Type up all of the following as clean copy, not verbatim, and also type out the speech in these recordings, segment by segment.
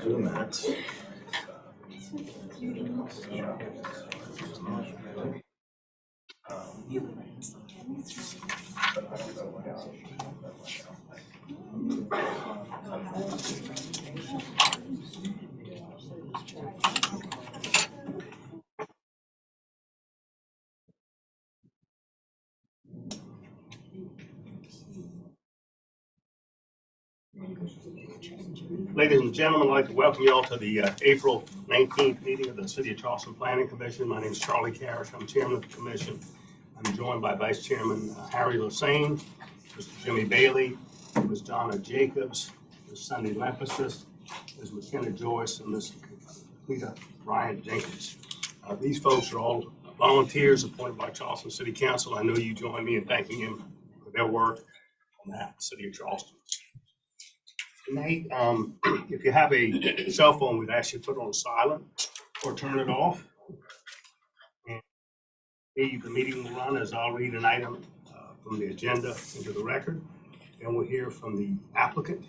Zoom that. Ladies and gentlemen, I'd like to welcome you all to the April 19th meeting of the City of Charleston Planning Commission. My name is Charlie Carrish. I'm chairman of the commission. I'm joined by Vice Chairman Harry Losane, Mr. Jimmy Bailey, Ms. Donna Jacobs, Ms. Sunday Lempesis, Ms. McKenna Joyce, and Ms. Cleta Ryan Jenkins. These folks are all volunteers appointed by Charleston City Council. I know you join me in thanking them for their work on behalf of the City of Charleston. Tonight, if you have a cell phone, we'd ask you to put it on silent or turn it off. And the meeting will run as I'll read an item from the agenda into the record. Then we'll hear from the applicant,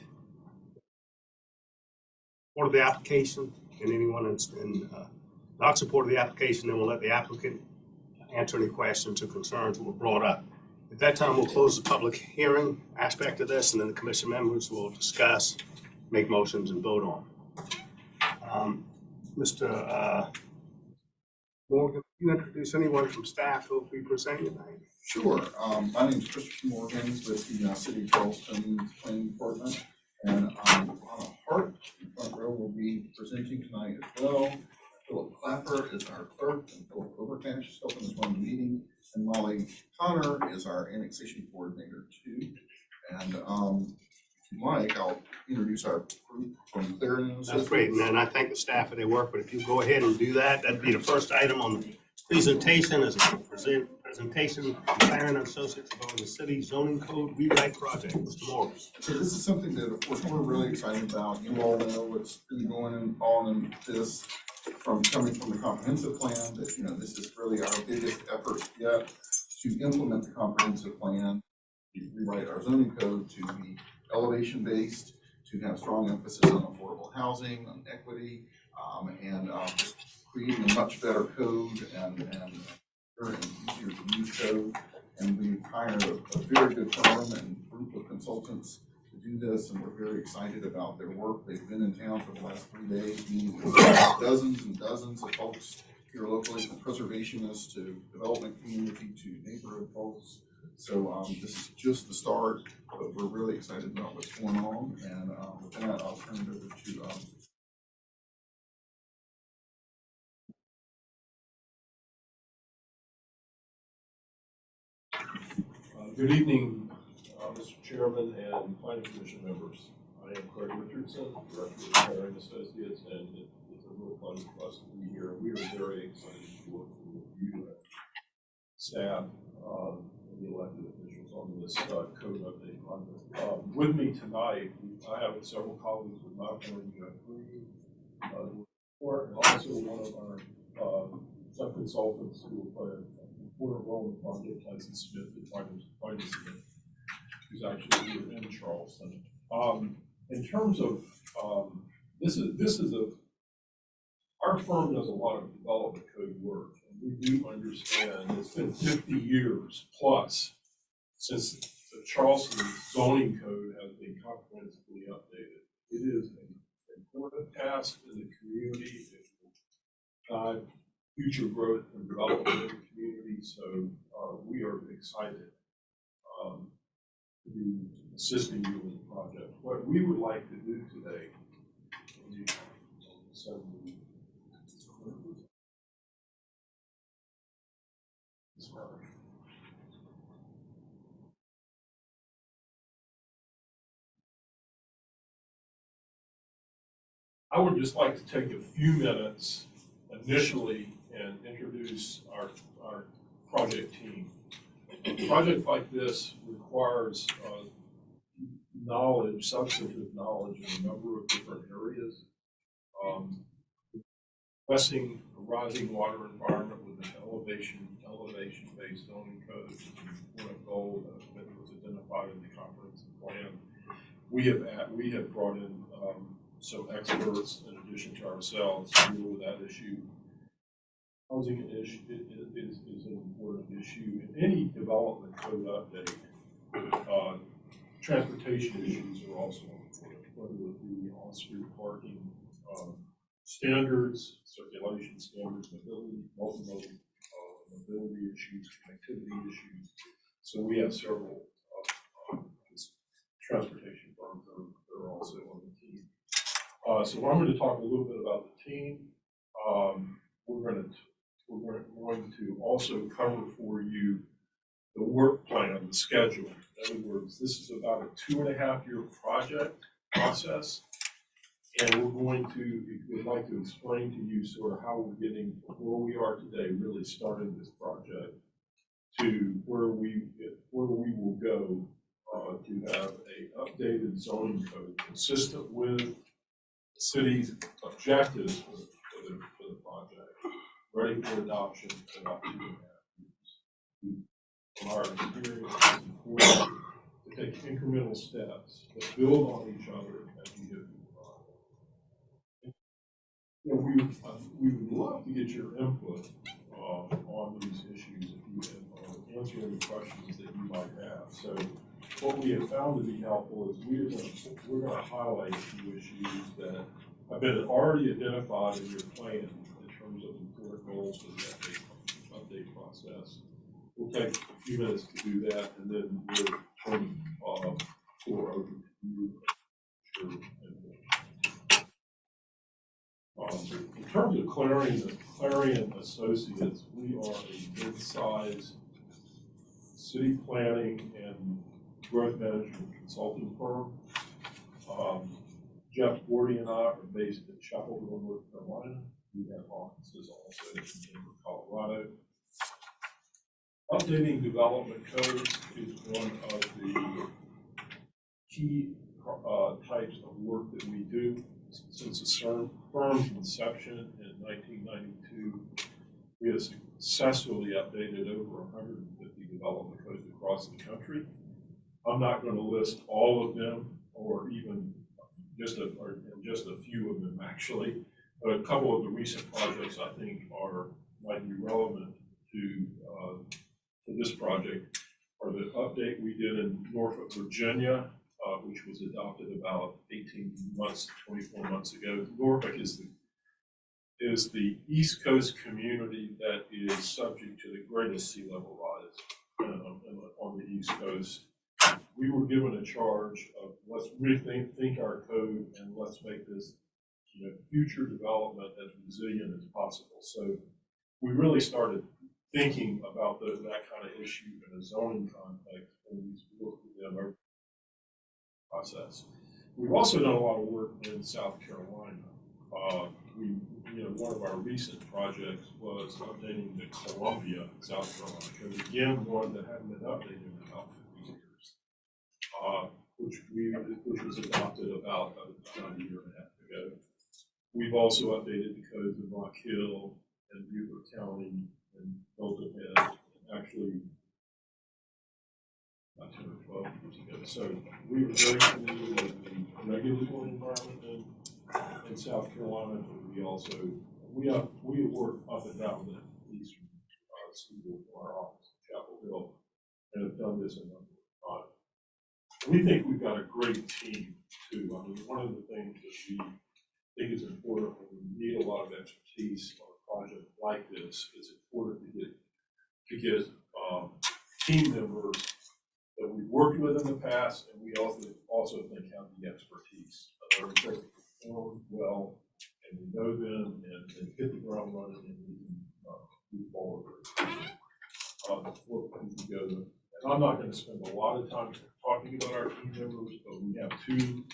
support of the application, and anyone that's not support of the application. Then we'll let the applicant answer any questions or concerns that were brought up. At that time, we'll close the public hearing aspect of this, and then the commission members will discuss, make motions, and vote on. Mr. Morgan, can you introduce anyone from staff who will be presenting tonight? Sure. My name is Christopher Morgan with the City of Charleston Planning Department, and Anna Hart in front row will be presenting tonight as well. Philip Clapper is our clerk, and Philip Overcash is helping us run the meeting, and Molly Connor is our annexation coordinator too. And if you like, I'll introduce our group from Clarendon. That's great, and I thank the staff for their work, but if you go ahead and do that, that'd be the first item on the presentation is a presentation from Clarendon Associates about the city zoning code rewrite project. Mr. Morgan. So this is something that, of course, we're really excited about. You all know what's been going on in this coming from the comprehensive plan, that, you know, this is really our biggest effort yet to implement the comprehensive plan, to rewrite our zoning code to be elevation based, to have strong emphasis on affordable housing, on equity, and just creating a much better code and easier to use code. And we've hired a very good firm and group of consultants to do this, and we're very excited about their work. They've been in town for the last 3 days, meeting with dozens and dozens of folks here locally, from preservationists to development community to neighborhood folks. So this is just the start, but we're really excited about what's going on. And with that, I'll turn it over to good evening, Mr. Chairman and Planning Commission members. I am Craig Richardson, Director of Clarendon Associates, and it's a real pleasure for us to be here. We are very excited to work with you and staff and the elected officials on this code update project. With me tonight, I have several colleagues with my firm, Jeff Green, and also one of our sub-consultants who will play an important role in the project, Tyson Smith, who's actually here in Charleston. In terms of our firm does a lot of development code work, and we do understand it's been 50 years plus since the Charleston zoning code has been comprehensively updated. It is an important task in the community. It will guide future growth and development in the community, so we are excited to be assisting you in the project. What we would like to do today, I would just like to take a few minutes initially and introduce our project team. A project like this requires knowledge, substantive knowledge in a number of different areas. Addressing a rising water environment with an elevation-based zoning code is an important goal that was identified in the comprehensive plan. We have brought in some experts in addition to ourselves to deal with that issue. Housing issue is an important issue in any development code update. Transportation issues are also important, whether it be on-street parking, standards, circulation standards, mobility, multimodal mobility issues, connectivity issues. So we have several transportation firms that are also on the team. So I'm going to talk a little bit about the team. We're going to also cover for you the work plan, the schedule. In other words, this is about a 2.5-year project process. And we'd like to explain to you sort of how we're getting from where we are today, really starting this project, to where we will go to have an updated zoning code consistent with the city's objectives for the project, ready for adoption in about 2.5 years. From our experience, it's important to take incremental steps that build on each other as we go through the project. You know, we would love to get your input on these issues if you can answer any questions that you might have. So what we have found to be helpful is we're going to highlight a few issues that have been already identified in your plan in terms of important goals for the update process. We'll take a few minutes to do that, and then we'll turn the floor over to you. In terms of Clarion Associates, we are a mid-sized city planning and growth management consulting firm. Jeff Gordy and I are based in Chapelville, North Carolina. We have offices also in Denver, Colorado. Updating development codes is one of the key types of work that we do. Since the firm's inception in 1992, we have successfully updated over 150 development codes across the country. I'm not going to list all of them, or even just a few of them actually, but a couple of the recent projects I think might be relevant to this project are the update we did in Norfolk, Virginia, which was adopted about 18 months, 24 months ago. Norfolk is the East Coast community that is subject to the greatest sea level rise on the East Coast. We were given a charge of let's rethink our code and let's make this future development as resilient as possible. So we really started thinking about that kind of issue in a zoning context when we worked with them over the process. We've also done a lot of work in South Carolina. One of our recent projects was updating the Columbia, South Carolina code. Again, one that hadn't been updated in about 50 years, which was adopted about a year and a half ago. We've also updated the codes in Rock Hill and Beaufort County and Hilton Head, actually about 10 or 12 years ago. So we were very familiar with the regulatory environment in South Carolina, but we work up and down the eastern seaboard from our office in Chapel Hill and have done this a number of times. We think we've got a great team too. I mean, one of the things that we think is important when we need a lot of expertise on a project like this, it's important to get team members that we've worked with in the past, and we also think have the expertise. They perform well, and we know them, and hit the ground running, and we can move forward together. And I'm not going to spend a lot of time talking about our team members, but we have two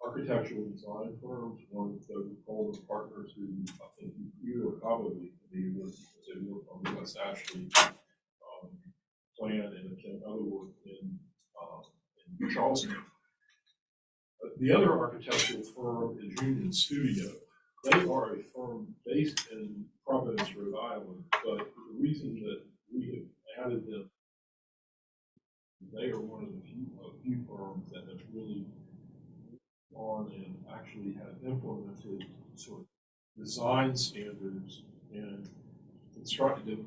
architectural design firms, one of the Golden partners who I think you are probably familiar with, because they work on the West Ashley plan and other work in Charleston. The other architectural firm is Union Studio. They are a firm based in Providence, Rhode Island, but the reason that we have added them, they are one of the few firms that has really on and actually have implemented sort of design standards and constructed,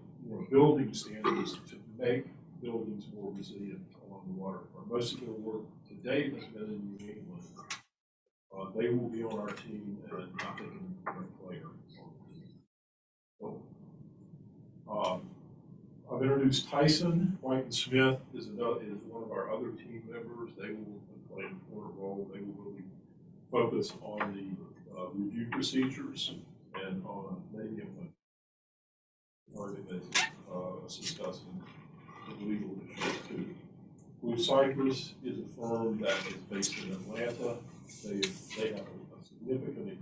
building standards to make buildings more resilient along the waterfront. Most of their work to date has been in New England. They will be on our team, and I think an important player. So, I've introduced Tyson. White and Smith is one of our other team members. They will play an important role. They will really focus on the review procedures and on maybe assist us in legal issues too. Blue Cypress is a firm that is based in Atlanta. They have a significant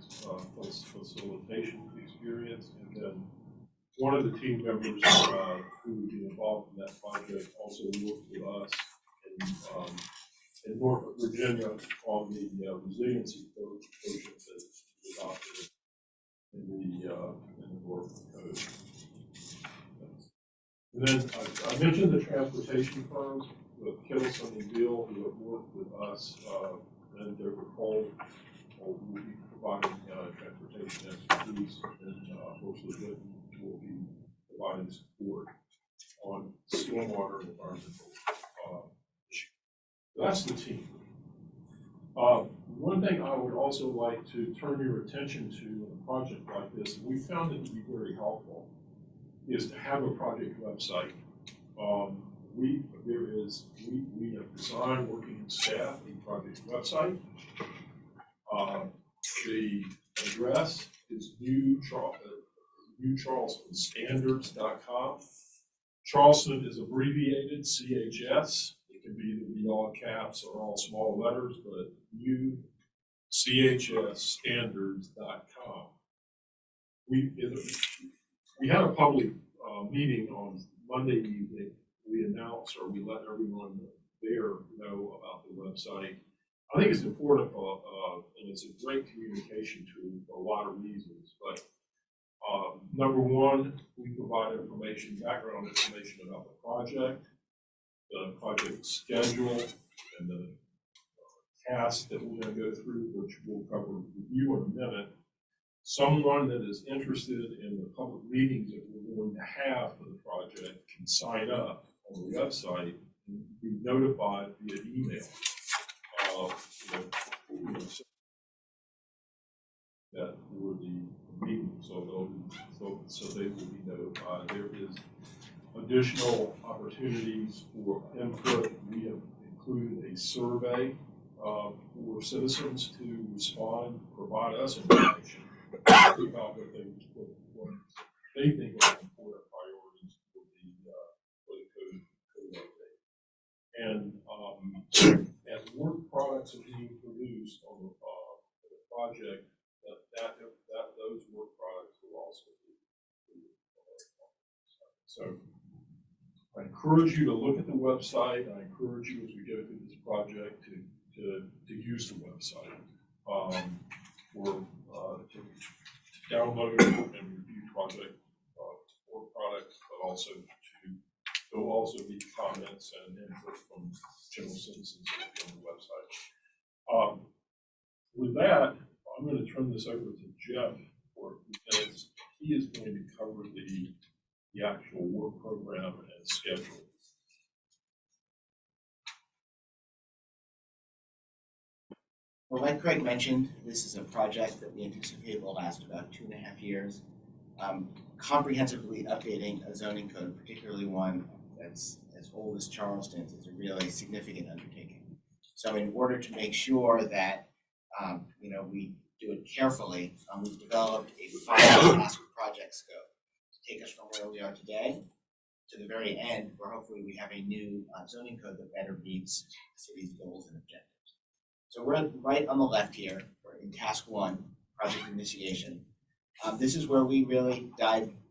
facilitation experience, and then one of the team members who would be involved in that project also worked with us in Norfolk, Virginia, on the resiliency quotient that is adopted in the Norfolk Code. And then I mentioned the transportation firms, with Kittleson and Bill, who have worked with us, and their role will be providing transportation expertise, and hopefully will be providing support on stormwater and environmental issues. That's the team. One thing I would also like to turn your attention to in a project like this, and we found it to be very helpful, is to have a project website. We have designed, working with staff, a project website. The address is newcharlestonstandards.com. Charleston is abbreviated CHS. It can be either be all caps or all small letters, but CHSstandards.com. We had a public meeting on Monday evening. We announced, or we let everyone there know about the website. I think it's important, and it's a great communication tool for a lot of reasons. But number one, we provide background information about the project schedule, and the tasks that we're going to go through, which we'll cover review in a minute. Someone that is interested in the public meetings that we're going to have for the project can sign up on the website and be notified via email. That were the meetings, so they will be notified. There is additional opportunities for input. We have included a survey for citizens to respond, provide us information about what they think are important priorities for the code update. And as work products are being produced on the project, those work products will also be included. So I encourage you to look at the website. I encourage you, as we go through this project, to use the website to download and review project work products, but also there'll also be comments and input from general citizens on the website. With that, I'm going to turn this over to Jeff because he is going to cover the actual work program and schedule. Well, like Craig mentioned, this is a project that we anticipate will last about 2.5 years. Comprehensively updating a zoning code, particularly one that's as old as Charleston's, is a really significant undertaking. So in order to make sure that we do it carefully, we've developed a 5-task project scope to take us from where we are today to the very end, where hopefully we have a new zoning code that better meets the city's goals and objectives. So we're right on the left here, we're in task 1, project initiation. This is where we really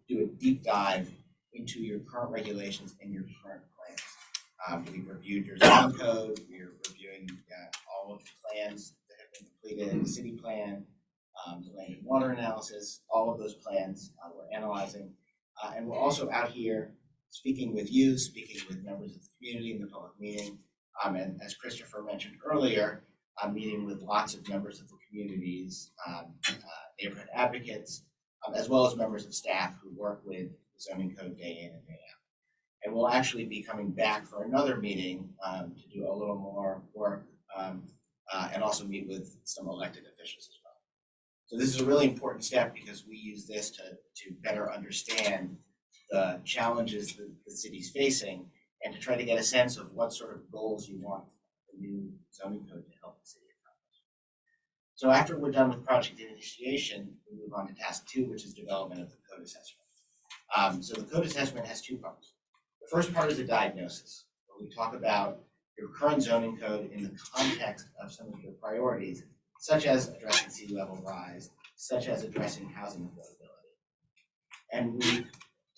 do a deep dive into your current regulations and your current plans. We've reviewed your zoning code, we're reviewing all of the plans that have been completed in the city plan, the land and water analysis, all of those plans we're analyzing. And we're also out here speaking with you, speaking with members of the community in the public meeting. And as Christopher mentioned earlier, I'm meeting with lots of members of the communities, neighborhood advocates, as well as members of staff who work with the zoning code day in and day out. And we'll actually be coming back for another meeting to do a little more work and also meet with some elected officials as well. So this is a really important step because we use this to better understand the challenges that the city's facing and to try to get a sense of what sort of goals you want the new zoning code to help the city accomplish. So after we're done with project initiation, we move on to task 2, which is development of the code assessment. So the code assessment has 2 parts. The first part is a diagnosis, where we talk about your current zoning code in the context of some of your priorities, such as addressing sea level rise, such as addressing housing affordability. And we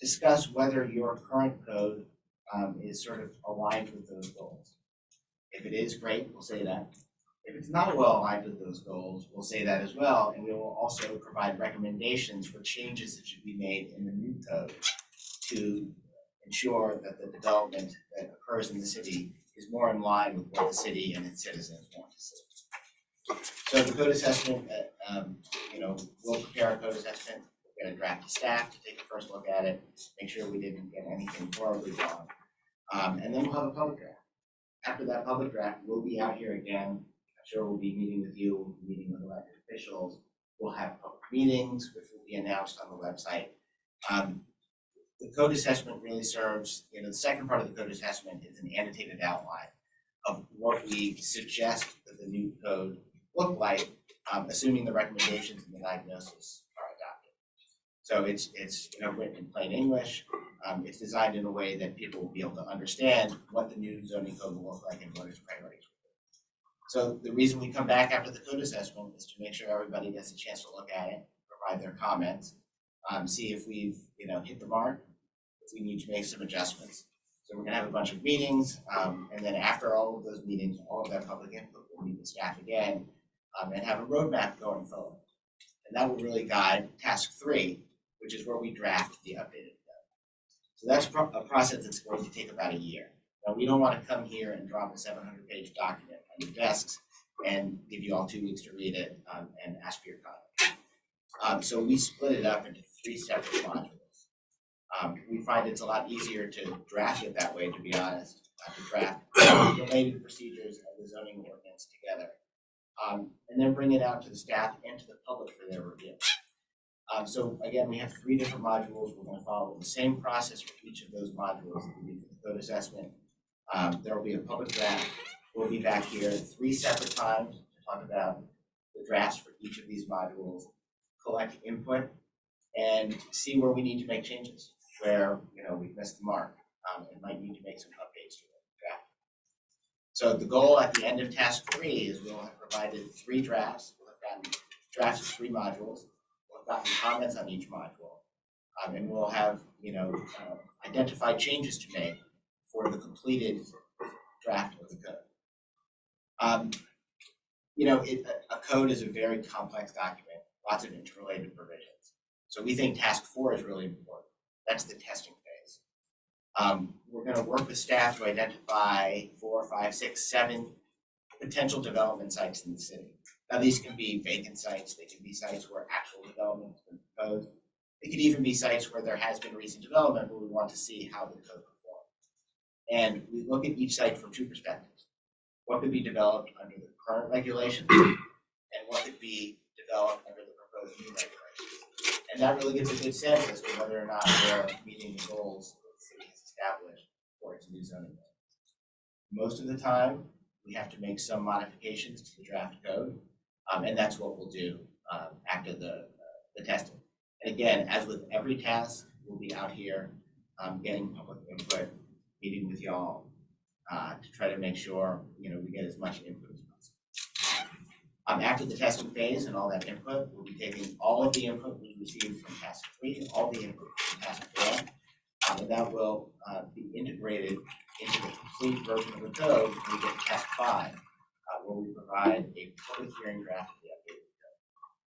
discuss whether your current code is sort of aligned with those goals. If it is, great, we'll say that. If it's not well aligned with those goals, we'll say that as well, and we will also provide recommendations for changes that should be made in the new code to ensure that the development that occurs in the city is more in line with what the city and its citizens want to see. So the code assessment, we'll prepare a code assessment, we'll get a draft to staff to take a first look at it, make sure we didn't get anything horribly wrong. And then we'll have a public draft. After that public draft, we'll be out here again. I'm sure we'll be meeting with you, we'll be meeting with elected officials. We'll have public meetings, which will be announced on the website. The code assessment really serves, the second part of the code assessment is an annotated outline of what we suggest that the new code look like, assuming the recommendations and the diagnosis are adopted. So it's written in plain English. It's designed in a way that people will be able to understand what the new zoning code will look like and what its priorities will be. So the reason we come back after the code assessment is to make sure everybody gets a chance to look at it, provide their comments, see if we've hit the mark, if we need to make some adjustments. So we're gonna have a bunch of meetings, and then after all of those meetings, all of that public input, we'll meet with staff again and have a roadmap going forward. And that will really guide task 3, which is where we draft the updated code. So that's a process that's going to take about a year. Now, we don't want to come here and drop a 700-page document on your desks and give you all 2 weeks to read it and ask for your comments. So we split it up into 3 separate modules. We find it's a lot easier to draft it that way, to be honest, to draft related procedures of the zoning ordinance together, and then bring it out to the staff and to the public for their review. So again, we have 3 different modules. We're going to follow the same process for each of those modules that we do for the code assessment. There will be a public draft. We'll be back here 3 separate times to talk about the drafts for each of these modules, collect input, and see where we need to make changes, where we've missed the mark and might need to make some updates to the draft. So the goal at the end of task 3 is we'll have provided 3 drafts. We'll have gotten drafts of 3 modules. We'll have gotten comments on each module, and we'll have identified changes to make for the completed draft of the code. A code is a very complex document, lots of interrelated provisions. So we think task 4 is really important. That's the testing phase. We're going to work with staff to identify 4, 5, 6, 7 potential development sites in the city. Now, these can be vacant sites. They can be sites where actual development has been proposed. It could even be sites where there has been recent development, but we want to see how the code performs. And we look at each site from 2 perspectives. What could be developed under the current regulations, and what could be developed under the proposed new regulations. And that really gives a good sense as to whether or not we're meeting the goals that the city has established for its new zoning code. Most of the time, we have to make some modifications to the draft code, and that's what we'll do after the testing. And again, as with every task, we'll be out here getting public input, meeting with y'all to try to make sure we get as much input as possible. After the testing phase and all that input, we'll be taking all of the input we received from task 3, all the input from task 4, and that will be integrated into the complete version of the code when we get to task 5, where we provide a public hearing draft of the updated code.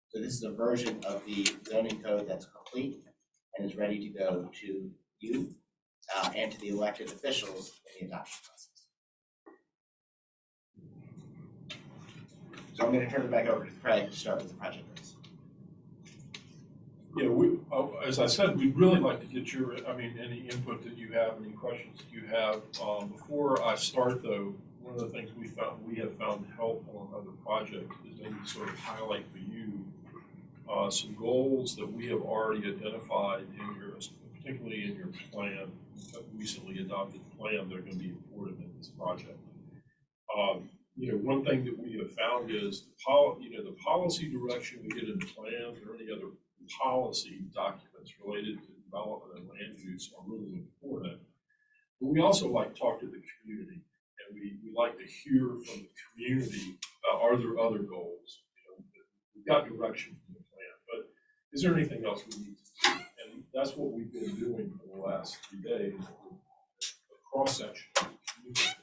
So this is a version of the zoning code that's complete and is ready to go to you and to the elected officials in the adoption process. So I'm going to turn it back over to Craig to start with the project list. Yeah, as I said, we'd really like to get any input that you have, any questions that you have. Before I start though, one of the things we have found helpful in other projects is maybe sort of highlight for you some goals that we have already identified particularly in your plan, recently adopted plan that are going to be important in this project. One thing that we have found is the policy direction we get in plans or any other policy documents related to development and land use are really important. But we also like to talk to the community, and we like to hear from the community, are there other goals? We've got direction from the plan, but is there anything else we need to do? And that's what we've been doing for the last 3 days, a cross-section of the community.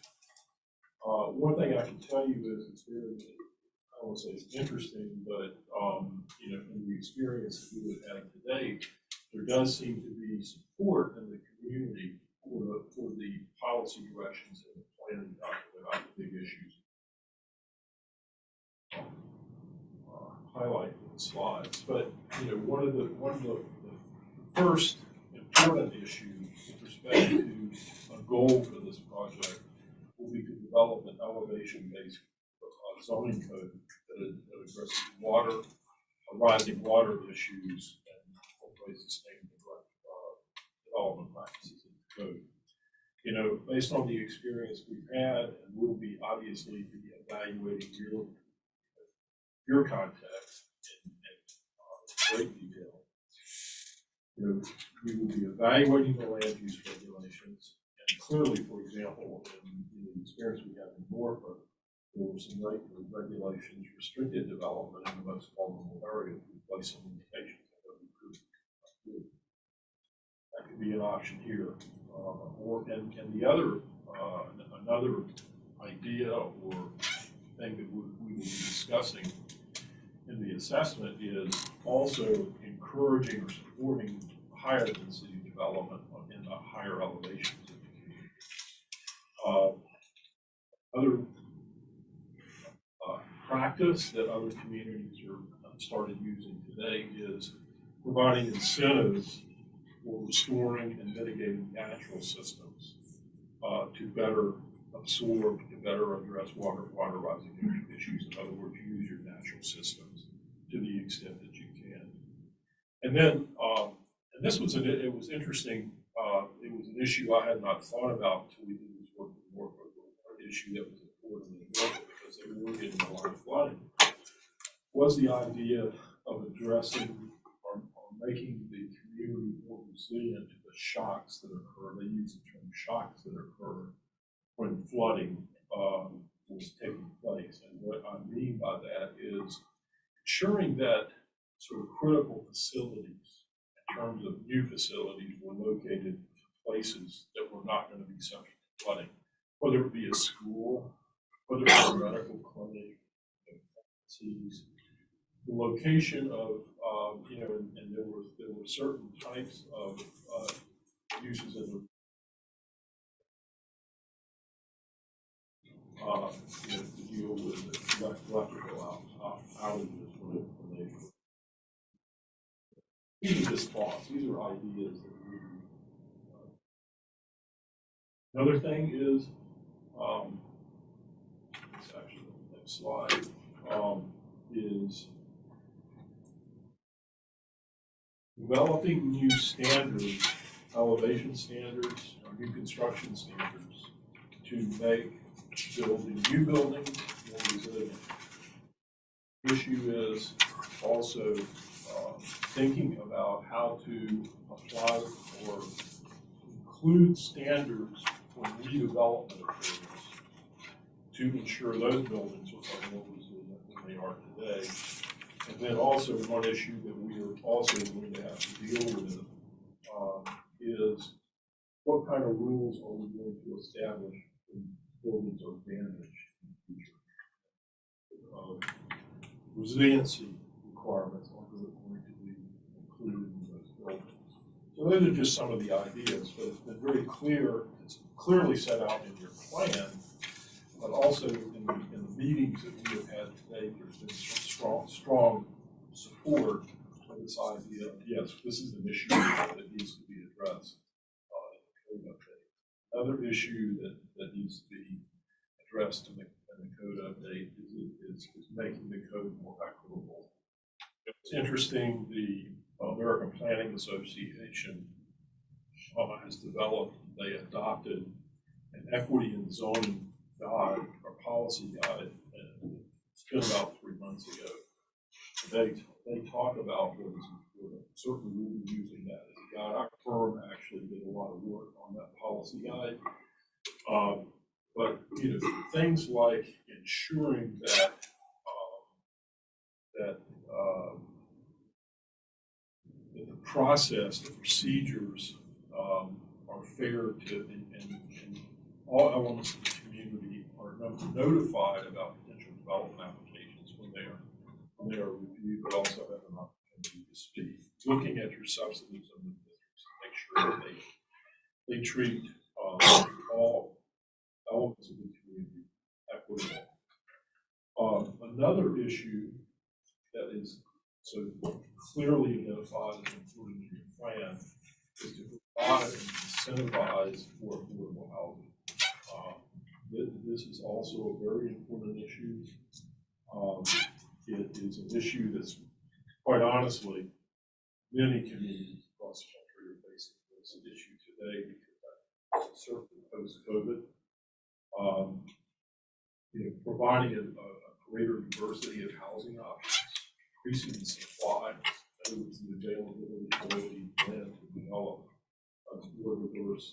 One thing I can tell you is it's very, I don't want to say it's interesting, but in the experience that we have had today, there does seem to be support in the community for the policy directions and the planning document on the big issues. Highlight in the slides, but one of the first important issues with respect to a goal for this project will be to develop an elevation-based zoning code that addresses rising water issues and hopefully sustainable development practices in the code. Based on the experience we've had, and we'll be obviously be evaluating your context in great detail. We will be evaluating the land use regulations, and clearly, for example, in the experience we have in Norfolk, there were some regulations restricted development in the most vulnerable areas. We place some limitations that we could. That could be an option here, and the other another idea or thing that we will be discussing in the assessment is also encouraging or supporting higher density development in the higher elevations of the community. Other practice that other communities are started using today is providing incentives for restoring and mitigating natural systems to better absorb, to better address water rising issues. In other words, use your natural systems to the extent that you can. And then, and this was it was interesting. It was an issue I had not thought about until we did this work in Norfolk. An issue that was important in Norfolk because they were getting a lot of flooding. Was the idea of addressing or making the community more resilient to the shocks that occur. They use the term shocks that occur when flooding was taking place. And what I mean by that is ensuring that sort of critical facilities, in terms of new facilities, were located in places that were not going to be subject to flooding, whether it be a school, whether it be a medical clinic, pharmacies, the location of, and there were certain types of uses in the to deal with electrical outages when they. These are just thoughts. These are ideas that we. Another thing is, it's actually the next slide, is developing new standards, elevation standards, or new construction standards to make building new buildings more resilient. The issue is also thinking about how to apply or include standards for redevelopment occurs to ensure those buildings are more resilient when than they are today. And then also one issue that we are also going to have to deal with is what kind of rules are we going to establish when buildings are damaged in the future? Resiliency requirements are going to be included in those buildings. So those are just some of the ideas, but it's been very clear, it's clearly set out in your plan, but also in the meetings that we have had today, there's been some strong support for this idea of, yes, this is an issue that needs to be addressed in the code update. Another issue that needs to be addressed in the code update is making the code more equitable. It's interesting, the American Planning Association has developed, they adopted an equity in zoning guide or policy guide, and it's been about 3 months ago. They talk about what is important. Certainly we'll be using that as a guide. Our firm actually did a lot of work on that policy guide. But things like ensuring that that the process, the procedures are fair to, and all elements of the community are notified about potential development applications when they are reviewed, but also have an opportunity to speak. Looking at your subsidies and districts to make sure that they treat all elements of the community equitably. Another issue that is so clearly identified and included in your plan is to provide and incentivize for affordable housing. This is also a very important issue. It is an issue that's, quite honestly, many communities across the country are facing this issue today, because certainly post-COVID, providing a greater diversity of housing options, increasing the supply, that is the availability, ability, land to develop a more diverse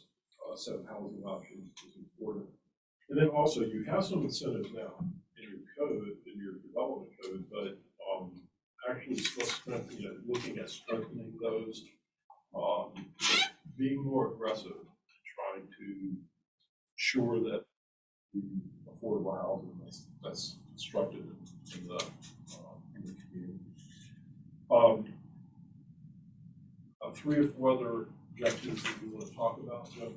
set of housing options is important. And then also, you have some incentives now in your code, in your development code, but actually looking at strengthening those, being more aggressive, trying to ensure that the affordable housing that's constructed in the community. 3 or 4 other objectives that we want to talk about, Jeff,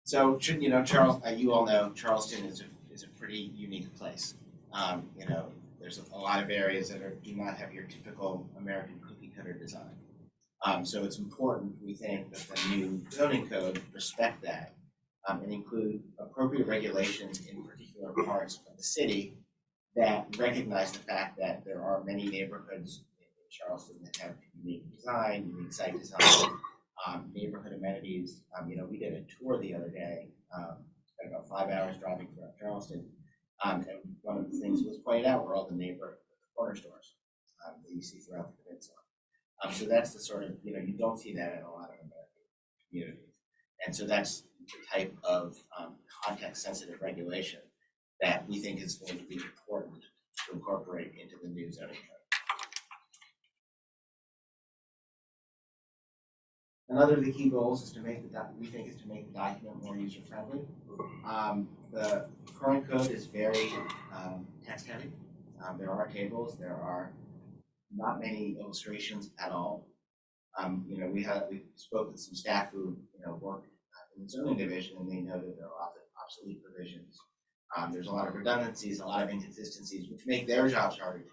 So, Charles, you all know Charleston is a pretty unique place. There's a lot of areas that do not have your typical American cookie cutter design. So it's important, we think, that the new zoning code respect that and include appropriate regulations in particular parts of the city that recognize the fact that there are many neighborhoods in Charleston that have unique design, unique site design, neighborhood amenities. We did a tour the other day, spent about 5 hours driving throughout Charleston, and one of the things that was pointed out were all the corner stores that you see throughout the peninsula. So that's the sort of, you don't see that in a lot of American communities. And so that's the type of context-sensitive regulation that we think is going to be important to incorporate into the new zoning code. Another of the key goals is to make the document more user-friendly. The current code is very text-heavy. There are tables, there are not many illustrations at all. We spoke with some staff who work in the zoning division, and they noted there are lots of obsolete provisions. There's a lot of redundancies, a lot of inconsistencies, which make their jobs harder to do,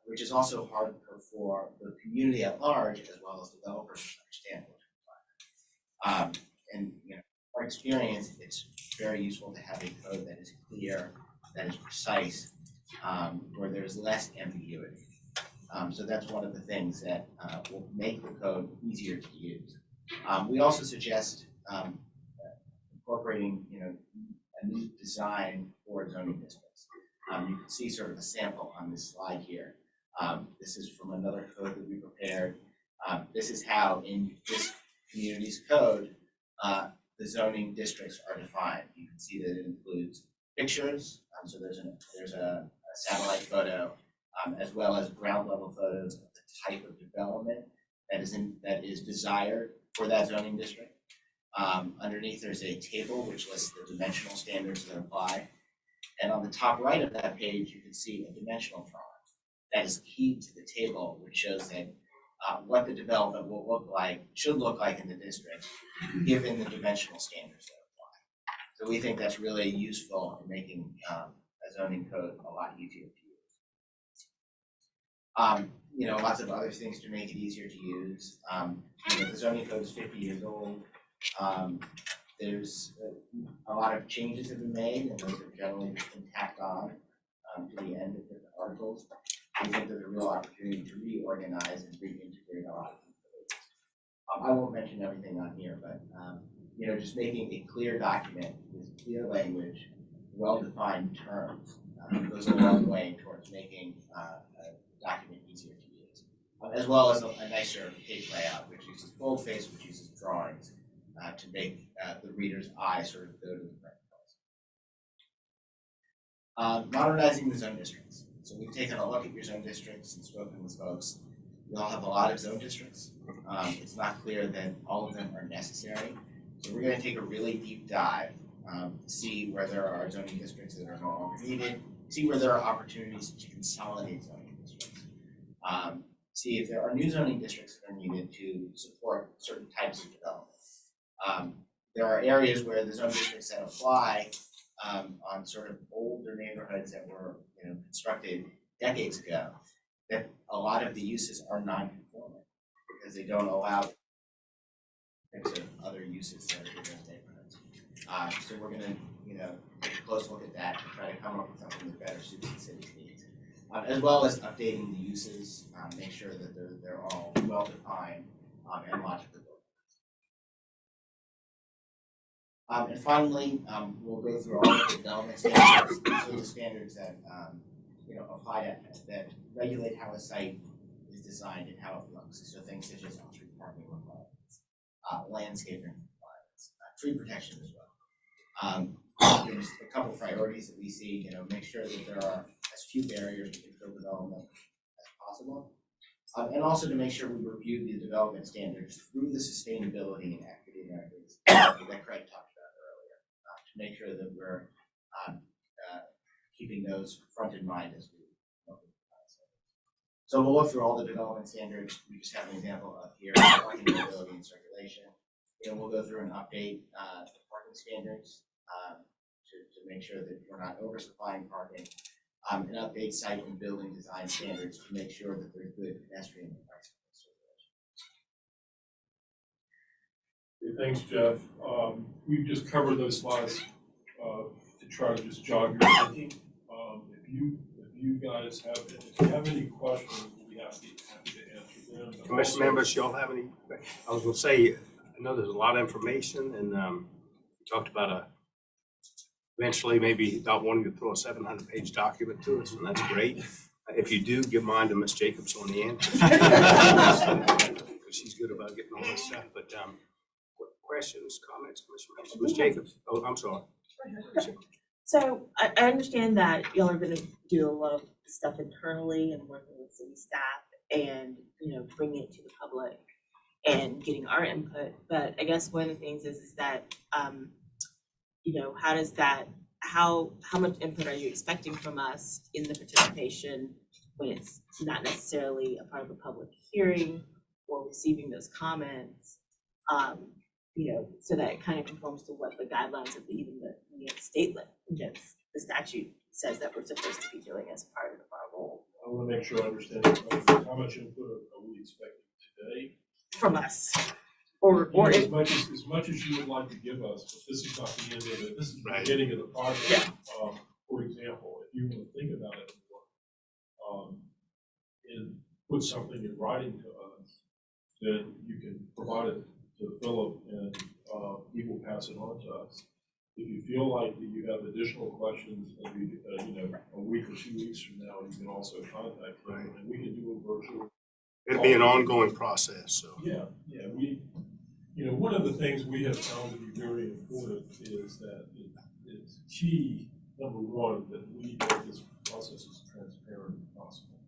which is also hard for the community at large as well as developers to understand what's required. And our experience, it's very useful to have a code that is clear, that is precise, where there's less ambiguity. So that's one of the things that will make the code easier to use. We also suggest incorporating, a new design for zoning districts. You can see sort of a sample on this slide here. This is from another code that we prepared. This is how in this community's code, the zoning districts are defined. You can see that it includes pictures, so there's a satellite photo, as well as ground level photos of the type of development that is desired for that zoning district. Underneath there's a table which lists the dimensional standards that apply. And on the top right of that page, you can see a dimensional drawing that is key to the table, which shows that what the development will look like, should look like in the district, given the dimensional standards that apply. So we think that's really useful in making a zoning code a lot easier to use. Lots of other things to make it easier to use. The zoning code is 50 years old. There's a lot of changes have been made, and those have generally been tacked on to the end of different articles. We think there's a real opportunity to reorganize and reintegrate a lot of these codes. I won't mention everything on here, but just making a clear document with clear language, well-defined terms goes a long way towards making a document easier to use, as well as a nicer page layout, which uses boldface, which uses drawings to make the reader's eye sort of go to the right place. Modernizing the zone districts. So we've taken a look at your zone districts and spoken with folks. We all have a lot of zone districts. It's not clear that all of them are necessary. So we're going to take a really deep dive, see where there are zoning districts that are no longer needed, see where there are opportunities to consolidate zoning districts, see if there are new zoning districts that are needed to support certain types of development. There are areas where the zoning districts that apply on sort of older neighborhoods that were constructed decades ago, that a lot of the uses are non-conforming because they don't allow types of other uses that are in those neighborhoods. So we're going to take a close look at that and try to come up with something that better suits the city's needs, as well as updating the uses, make sure that they're all well defined and logically built. And finally, we'll go through all of the development standards, so the standards that apply that regulate how a site is designed and how it looks. So things such as on-street parking requirements, landscaping requirements, tree protection as well. There's a couple priorities that we see. Make sure that there are as few barriers to infill development as possible, and also to make sure we review the development standards through the sustainability and equity narratives that Craig talked about earlier, to make sure that we're keeping those front in mind as we look at the standards. So we'll look through all the development standards. We just have an example up here, parking availability and circulation. We'll go through and update the parking standards to make sure that we're not oversupplying parking, and update site and building design standards to make sure that there's good pedestrian and bicycle circulation. Thanks, Jeff. We've just covered those slides to try to just jog your thinking. If you guys have any questions, we'll be happy to answer them. Commission members, y'all have any? I was going to say, I know there's a lot of information, and we talked about eventually maybe not wanting to throw a 700-page document to us, and that's great. If you do, give mine to Ms. Jacobs on the end. She's good about getting all this stuff. But questions, comments, Commissioner? Ms. Jacobs? Oh, I'm sorry. So I understand that y'all are going to do a lot of stuff internally and working with city staff and bringing it to the public and getting our input. But I guess one of the things is that how does that how much input are you expecting from us in the participation when it's not necessarily a part of a public hearing or receiving those comments? So that it kind of conforms to what the guidelines of even the state the statute says that we're supposed to be doing as part of our role. I want to make sure I understand how much input are we expecting today? From us. Or as much as you would like to give us, but this is not the end of it. This is the beginning of the project. Yeah. For example, if you want to think about it more, and put something in writing to us, then you can provide it to Philip, and he will pass it on to us. If you feel like that you have additional questions, maybe a week or 2 weeks from now, you can also contact him, and we can do a virtual. It'd be an ongoing process. So yeah, we one of the things we have found to be very important is that it's key, number one, that we make this process as transparent as possible.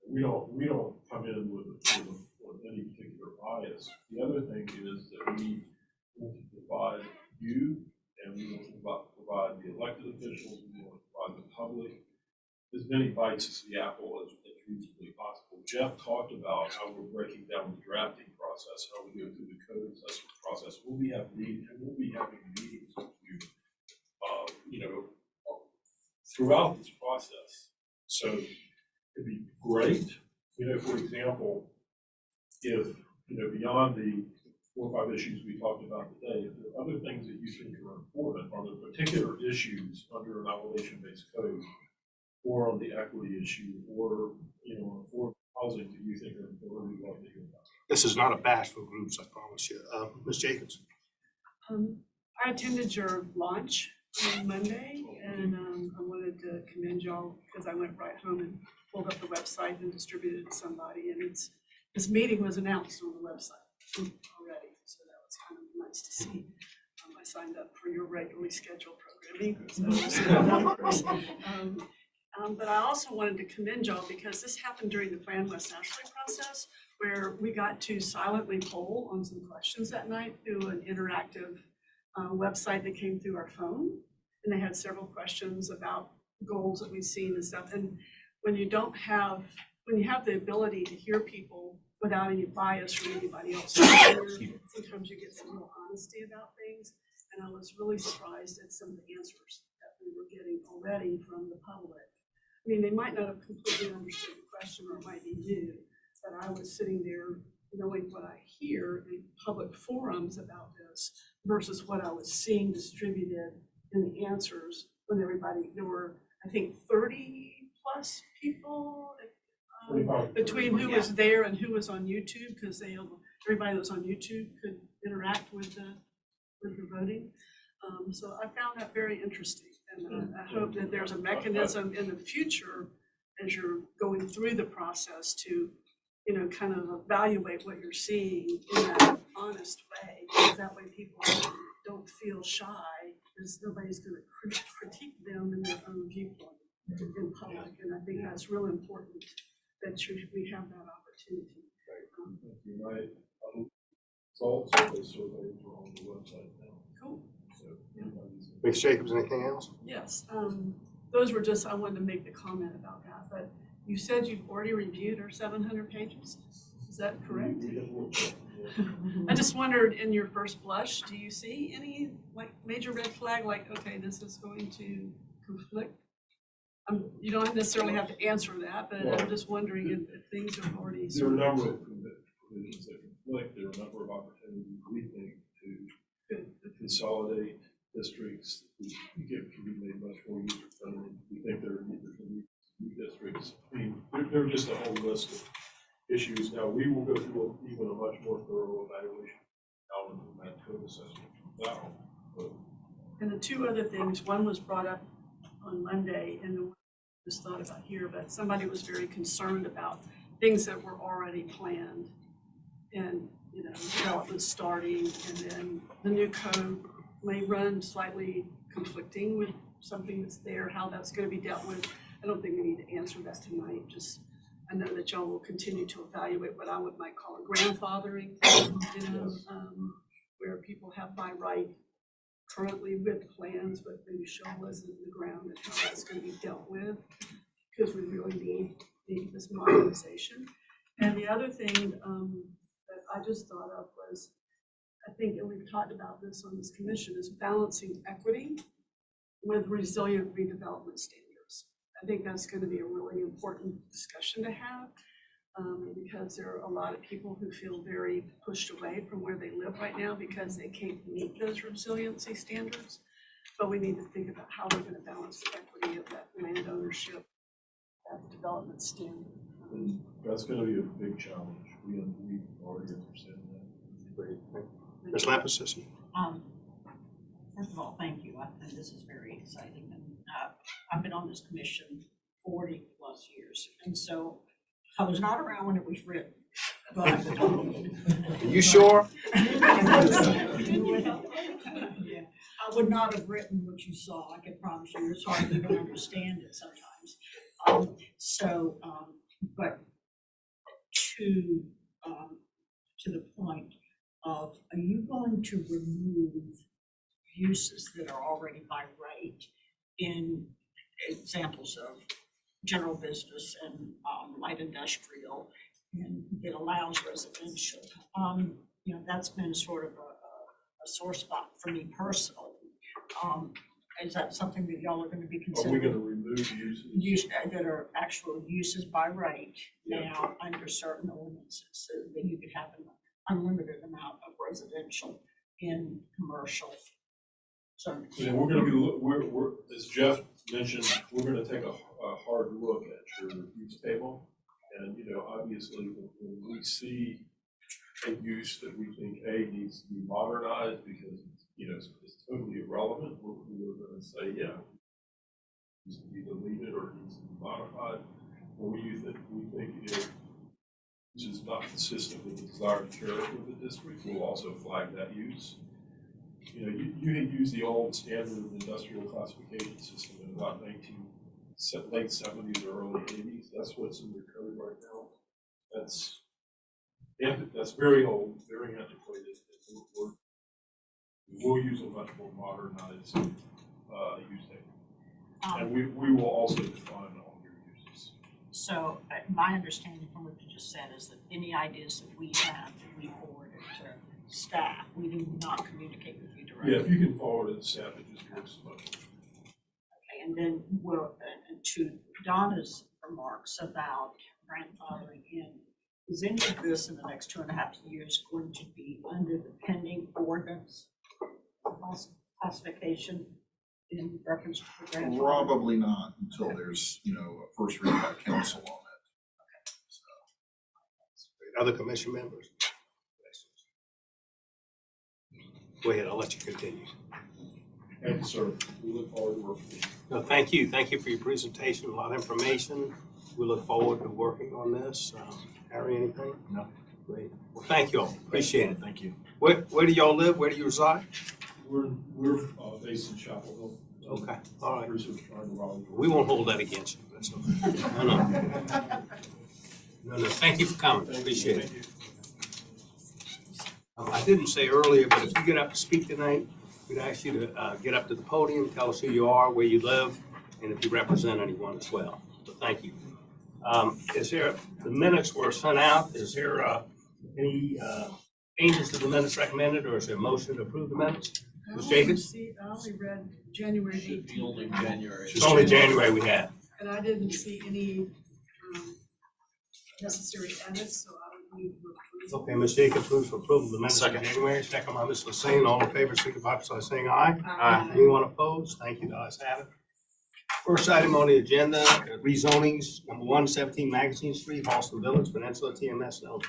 We don't come in with any particular bias. The other thing is that we want to provide you, and we want to provide the elected officials, we want to provide the public as many bites as the apple as reasonably possible. Jeff talked about how we're breaking down the drafting process, how we go through the code assessment process. We'll be having meetings with you, throughout this process. So it'd be great, for example, if, beyond the 4 or 5 issues we talked about today, if there are other things that you think are important, are there particular issues under an obligation-based code, or on the equity issue, or, affordable housing that you think are important, you'd like to hear about? This is not a bash for groups, I promise you. Ms. Jacobs? I attended your launch on Monday, and I wanted to commend y'all because I went right home and pulled up the website and distributed it to somebody, and this meeting was announced on the website already, so that was kind of nice to see. I signed up for your regularly scheduled programming, but I also wanted to commend y'all because this happened during the Plan West Ashley process, where we got to silently poll on some questions that night through an interactive website that came through our phone. And they had several questions about goals that we've seen and stuff. And when you have the ability to hear people without any bias from anybody else, sometimes you get some real honesty about things. And I was really surprised at some of the answers that we were getting already from the public. I mean, they might not have completely understood the question, or it might be new, but I was sitting there knowing what I hear in public forums about this versus what I was seeing distributed in the answers when there were, I think, 30 plus people between who was there and who was on YouTube, because everybody that was on YouTube could interact with the voting. So I found that very interesting, and I hope that there's a mechanism in the future as you're going through the process to, kind of evaluate what you're seeing in that honest way, because that way people don't feel shy, because nobody's going to critique them in their own viewpoint in public, and I think that's really important that we have that opportunity. Right. Results of those surveys are on the website now. Cool. So, Ms. Jacobs, anything else? Yes, those were just, I wanted to make the comment about that, but you said you've already reviewed our 700 pages. Is that correct? I just wondered, in your first blush, do you see any major red flag, okay, this is going to conflict? You don't necessarily have to answer that, but I'm just wondering if things are already. There are a number of provisions that conflict. There are a number of opportunities we think to consolidate districts that can be made much more user friendly. We think there can be new districts. I mean, there are just a whole list of issues. Now, we will go through even a much more thorough evaluation out of that code assessment comes out. And the two other things, one was brought up on Monday, and the one I just thought about here, but somebody was very concerned about things that were already planned, and development starting, and then the new code may run slightly conflicting with something that's there, how that's going to be dealt with. I don't think we need to answer that tonight. Just, I know that y'all will continue to evaluate what I might call a grandfathering, where people have by right currently with plans, but maybe shovel isn't in the ground, and how that's going to be dealt with, because we really need this modernization. And the other thing that I just thought of was, I think, and we've talked about this on this commission, is balancing equity with resilient redevelopment standards. I think that's going to be a really important discussion to have, because there are a lot of people who feel very pushed away from where they live right now because they can't meet those resiliency standards. But we need to think about how we're going to balance the equity of that land ownership, that development standard. That's going to be a big challenge. We already understand that. Great. Ms. Lampasisi. First of all, thank you. I think this is very exciting. And I've been on this commission 40 plus years. And so I was not around when it was written. But Are you sure? Yeah, I would not have written what you saw, I can promise you, it's hard to even understand it sometimes. But to the point of, are you going to remove uses that are already by right in examples of general business and light industrial, and it allows residential? That's been sort of a sore spot for me personally. Is that something that y'all are gonna be Are we considering? gonna remove uses? Use that are actual uses by right Yeah. now under certain ordinances, so that you could have an unlimited amount of residential in commercial zones. Yeah, we're gonna be, we're, as Jeff mentioned, we're gonna take a hard look at your use table. And, obviously, when we see a use that we think, needs to be modernized because, it's totally irrelevant, we're gonna say, yeah, it needs to be deleted or it needs to be modified. When we think it is not consistent with the desired character of the district, we'll also flag that use. You can use the old standard industrial classification system in about late 70s or early 80s. That's what's in your code right now. That's very old, very antiquated. We'll use a much more modernized use table. And we will also define all your uses. So my understanding from what you just said is that any ideas that we have, that we forward it to staff, we do not communicate with you directly. Yeah, if you can forward it to staff, it just works much. Okay, and then and to Donna's remarks about grandfathering in, is any of this in the next 2.5 years going to be under the pending ordinance classification in reference to the grandfather? Probably not until there's, a first reading by council on it. Other commission members? Go ahead, I'll let you continue. Thank you, sir. We look forward to working with you. No, thank you. Thank you for your presentation, a lot of information. We look forward to working on this. Harry, anything? No. Great. Well, thank you all. Appreciate it. Thank you. Where do y'all live? Where do you reside? We're based in Chapel Hill. Okay, all right. Research trying to Raleigh. We won't hold that against you. That's okay. No, thank you for coming. Appreciate it. I didn't say earlier, but if you get up to speak tonight, we'd ask you to get up to the podium, tell us who you are, where you live, and if you represent anyone as well. So thank you. The minutes were sent out. Is there any changes to the minutes recommended, or is there a motion to approve the minutes? Ms. Jacobs? I only read January 18th. only January. It's only January we had. And I didn't see any necessary edits, so I would move to approve. Okay, Ms. Jacobs moves for approval of the minutes of Second. January. Second by Ms. Lassane. All in favor, signify by saying aye. Aye. Anyone opposed? Thank you, the ayes have it. First item on the agenda, rezonings, number 1, 17 Magazine Street, Halston Village, Peninsula, TMS L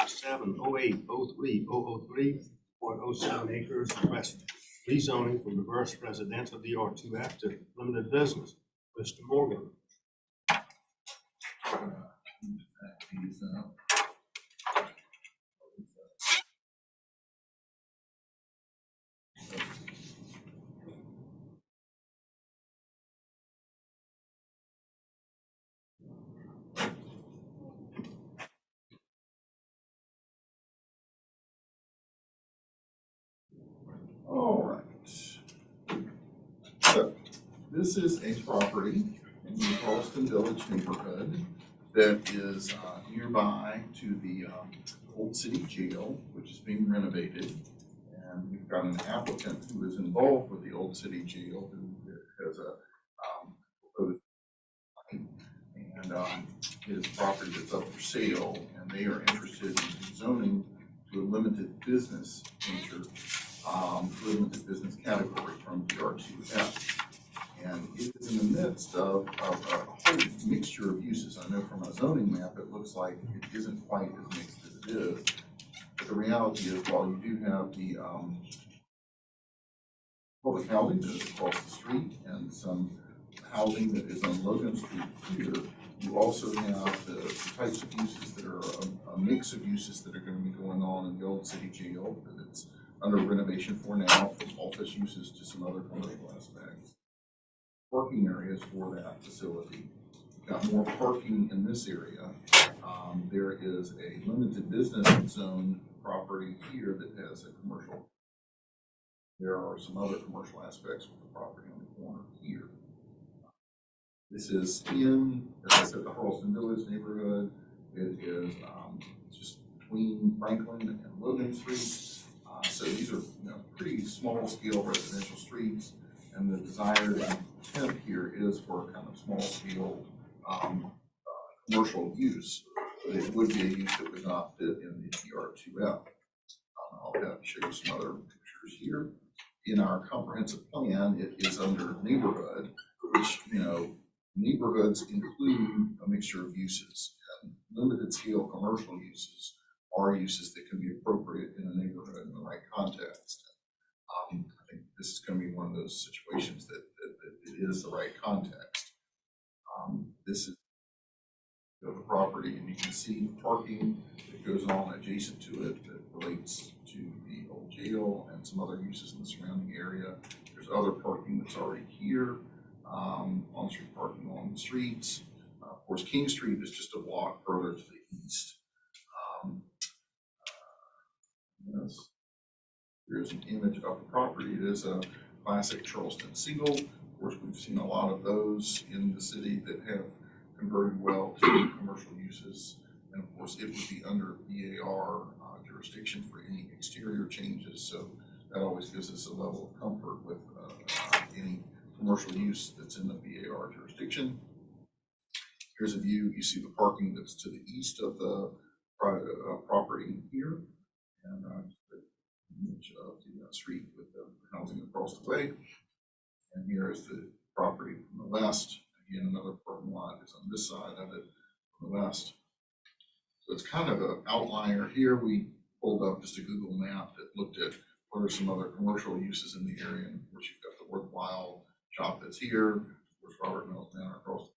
45708003003.07 acres, request rezoning from reverse residential DR2F to limited business. Mr. Morgan. All right. So, this is a property in the Charleston Village neighborhood that is nearby to the Old City Jail, which is being renovated. And we've got an applicant who is involved with the Old City Jail who has a proposed and his property that's up for sale, and they are interested in zoning to a limited business nature, limited business category from DR2F. And it is in the midst of a whole mixture of uses. I know from a zoning map, it looks like it isn't quite as mixed as it is. But the reality is, while you do have the public housing that is across the street and some housing that is on Logan Street here, You also have the types of uses that are a mix of uses that are gonna be going on in the old city jail, that it's under renovation for now, from office uses to some other commercial aspects. Parking areas for that facility. Got more parking in this area. There is a limited business zone property here that has a commercial. There are some other commercial aspects of the property on the corner here. This is in, as I said, the Charleston Village neighborhood. It is just between Franklin and Logan Streets. So these are, pretty small scale residential streets, and the desired intent here is for kind of small scale commercial use. But it would be a use that would not fit in the DR2F. I'll have to show you some other pictures here. In our comprehensive plan, it is under neighborhood, which, neighborhoods include a mixture of uses. And limited scale commercial uses are uses that can be appropriate in a neighborhood in the right context. I think this is going to be one of those situations that it is the right context. This is the property, and you can see parking that goes on adjacent to it that relates to the old jail and some other uses in the surrounding area. There's other parking that's already here, on-street parking along the streets. Of course, King Street is just a block further to the east. Yes. Here's an image of the property. It is a classic Charleston single. Of course, we've seen a lot of those in the city that have converted well to commercial uses. And of course, it would be under BAR jurisdiction for any exterior changes. So that always gives us a level of comfort with any commercial use that's in the BAR jurisdiction. Here's a view. You see the parking that's to the east of the property here. And the image of the street with the housing across the way. And here is the property from the west. Again, another parking lot is on this side of it from the west. So it's kind of an outlier here. We pulled up just a Google map that looked at what are some other commercial uses in the area. And of course, you've got the Worthwhile shop that's here. There's Robert Mills Manor across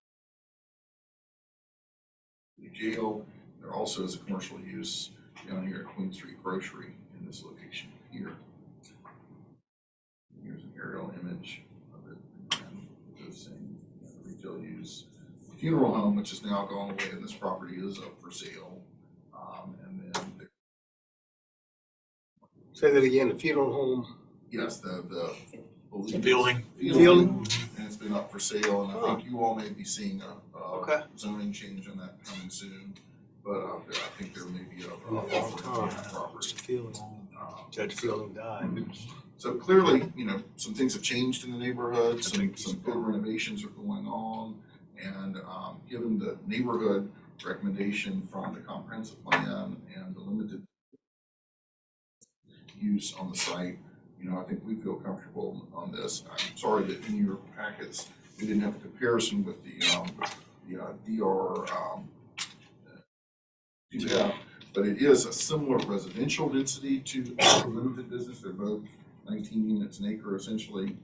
the jail. There also is a commercial use down here at Queen Street Grocery in this location here. Here's an aerial image of it, and those same retail use. The funeral home, which is now gone away, and this property is up for sale. And then Say that again, the funeral home. yes, the Building. Fielding? and it's been up for sale, and I think you all may be seeing a Okay. zoning change on that coming soon. But I think there may be a offer on that property. Fielding. Judge Fielding died. So clearly, some things have changed in the neighborhood, some good renovations are going on. And given the neighborhood recommendation from the comprehensive plan and the limited use on the site, I think we feel comfortable on this. I'm sorry that in your packets, we didn't have a comparison with the DR but it is a similar residential density to the limited business. They're both 19 units an acre essentially.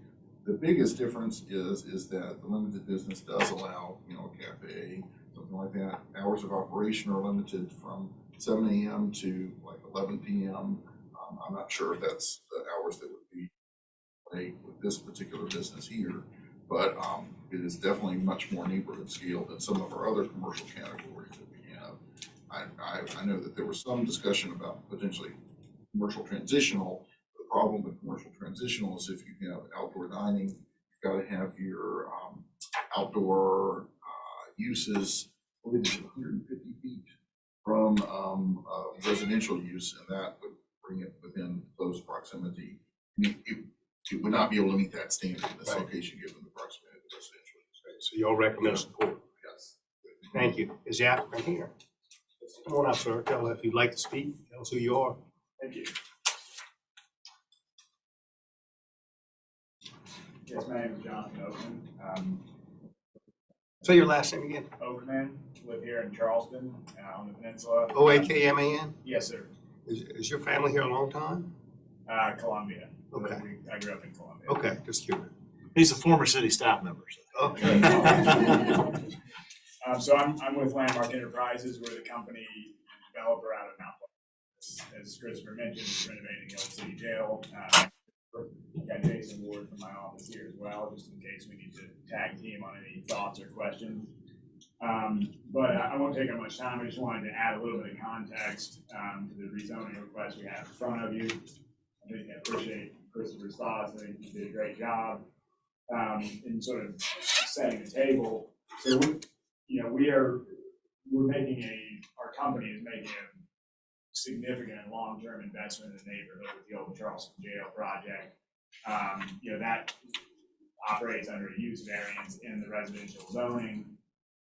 The biggest difference is that the limited business does allow, a cafe, something like that. Hours of operation are limited from 7 a.m. to like 11 p.m. I'm not sure if that's the hours that would be late with this particular business here, but it is definitely much more neighborhood scale than some of our other commercial categories that we have. I know that there was some discussion about potentially commercial transitional. The problem with commercial transitional is if you have outdoor dining, you've got to have your outdoor uses within 150 feet from residential use, and that would bring it within close proximity. It would not be able to meet that standard in this location given the proximity of the residential use. So y'all recommend support. Yes. Thank you. Is the applicant here? Come on up, sir. Tell us if you'd like to speak. Tell us who you are. Thank you. Yes, my name is Jonathan Oakman. Say your last name again. Oakman, live here in Charleston, on the peninsula. OAKMAN? Yes, sir. Is your family here a long time? Columbia. Okay. I grew up in Columbia. Okay, just curious. He's a former city staff member. So. Okay. So I'm with Landmark Enterprises. We're the company developer out of Mount Pleasant. As Christopher mentioned, renovating the old city jail. Got Jason Ward from my office here as well, just in case we need to tag team on any thoughts or questions. But I won't take up much time. I just wanted to add a little bit of context to the rezoning request we have in front of you. I appreciate Christopher's thoughts. I think he did a great job in sort of setting the table. So our company is making a significant and long-term investment in the neighborhood with the old Charleston jail project. That operates under a use variance in the residential zoning,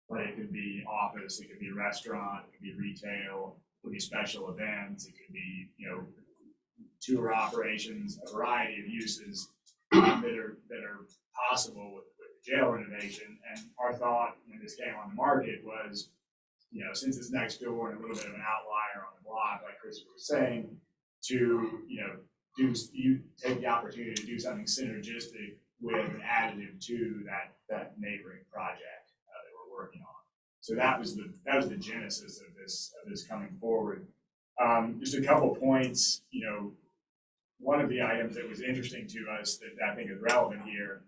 but it could be office, it could be restaurant, it could be retail, it could be special events, it could be, tour operations, a variety of uses that are possible with the jail renovation. And our thought when this came on the market was, since it's next door and a little bit of an outlier on the block, like Christopher was saying, to take the opportunity to do something synergistic with an additive to that neighboring project that we're working on. So that was the genesis of this coming forward. Just a couple points. One of the items that was interesting to us that I think is relevant here.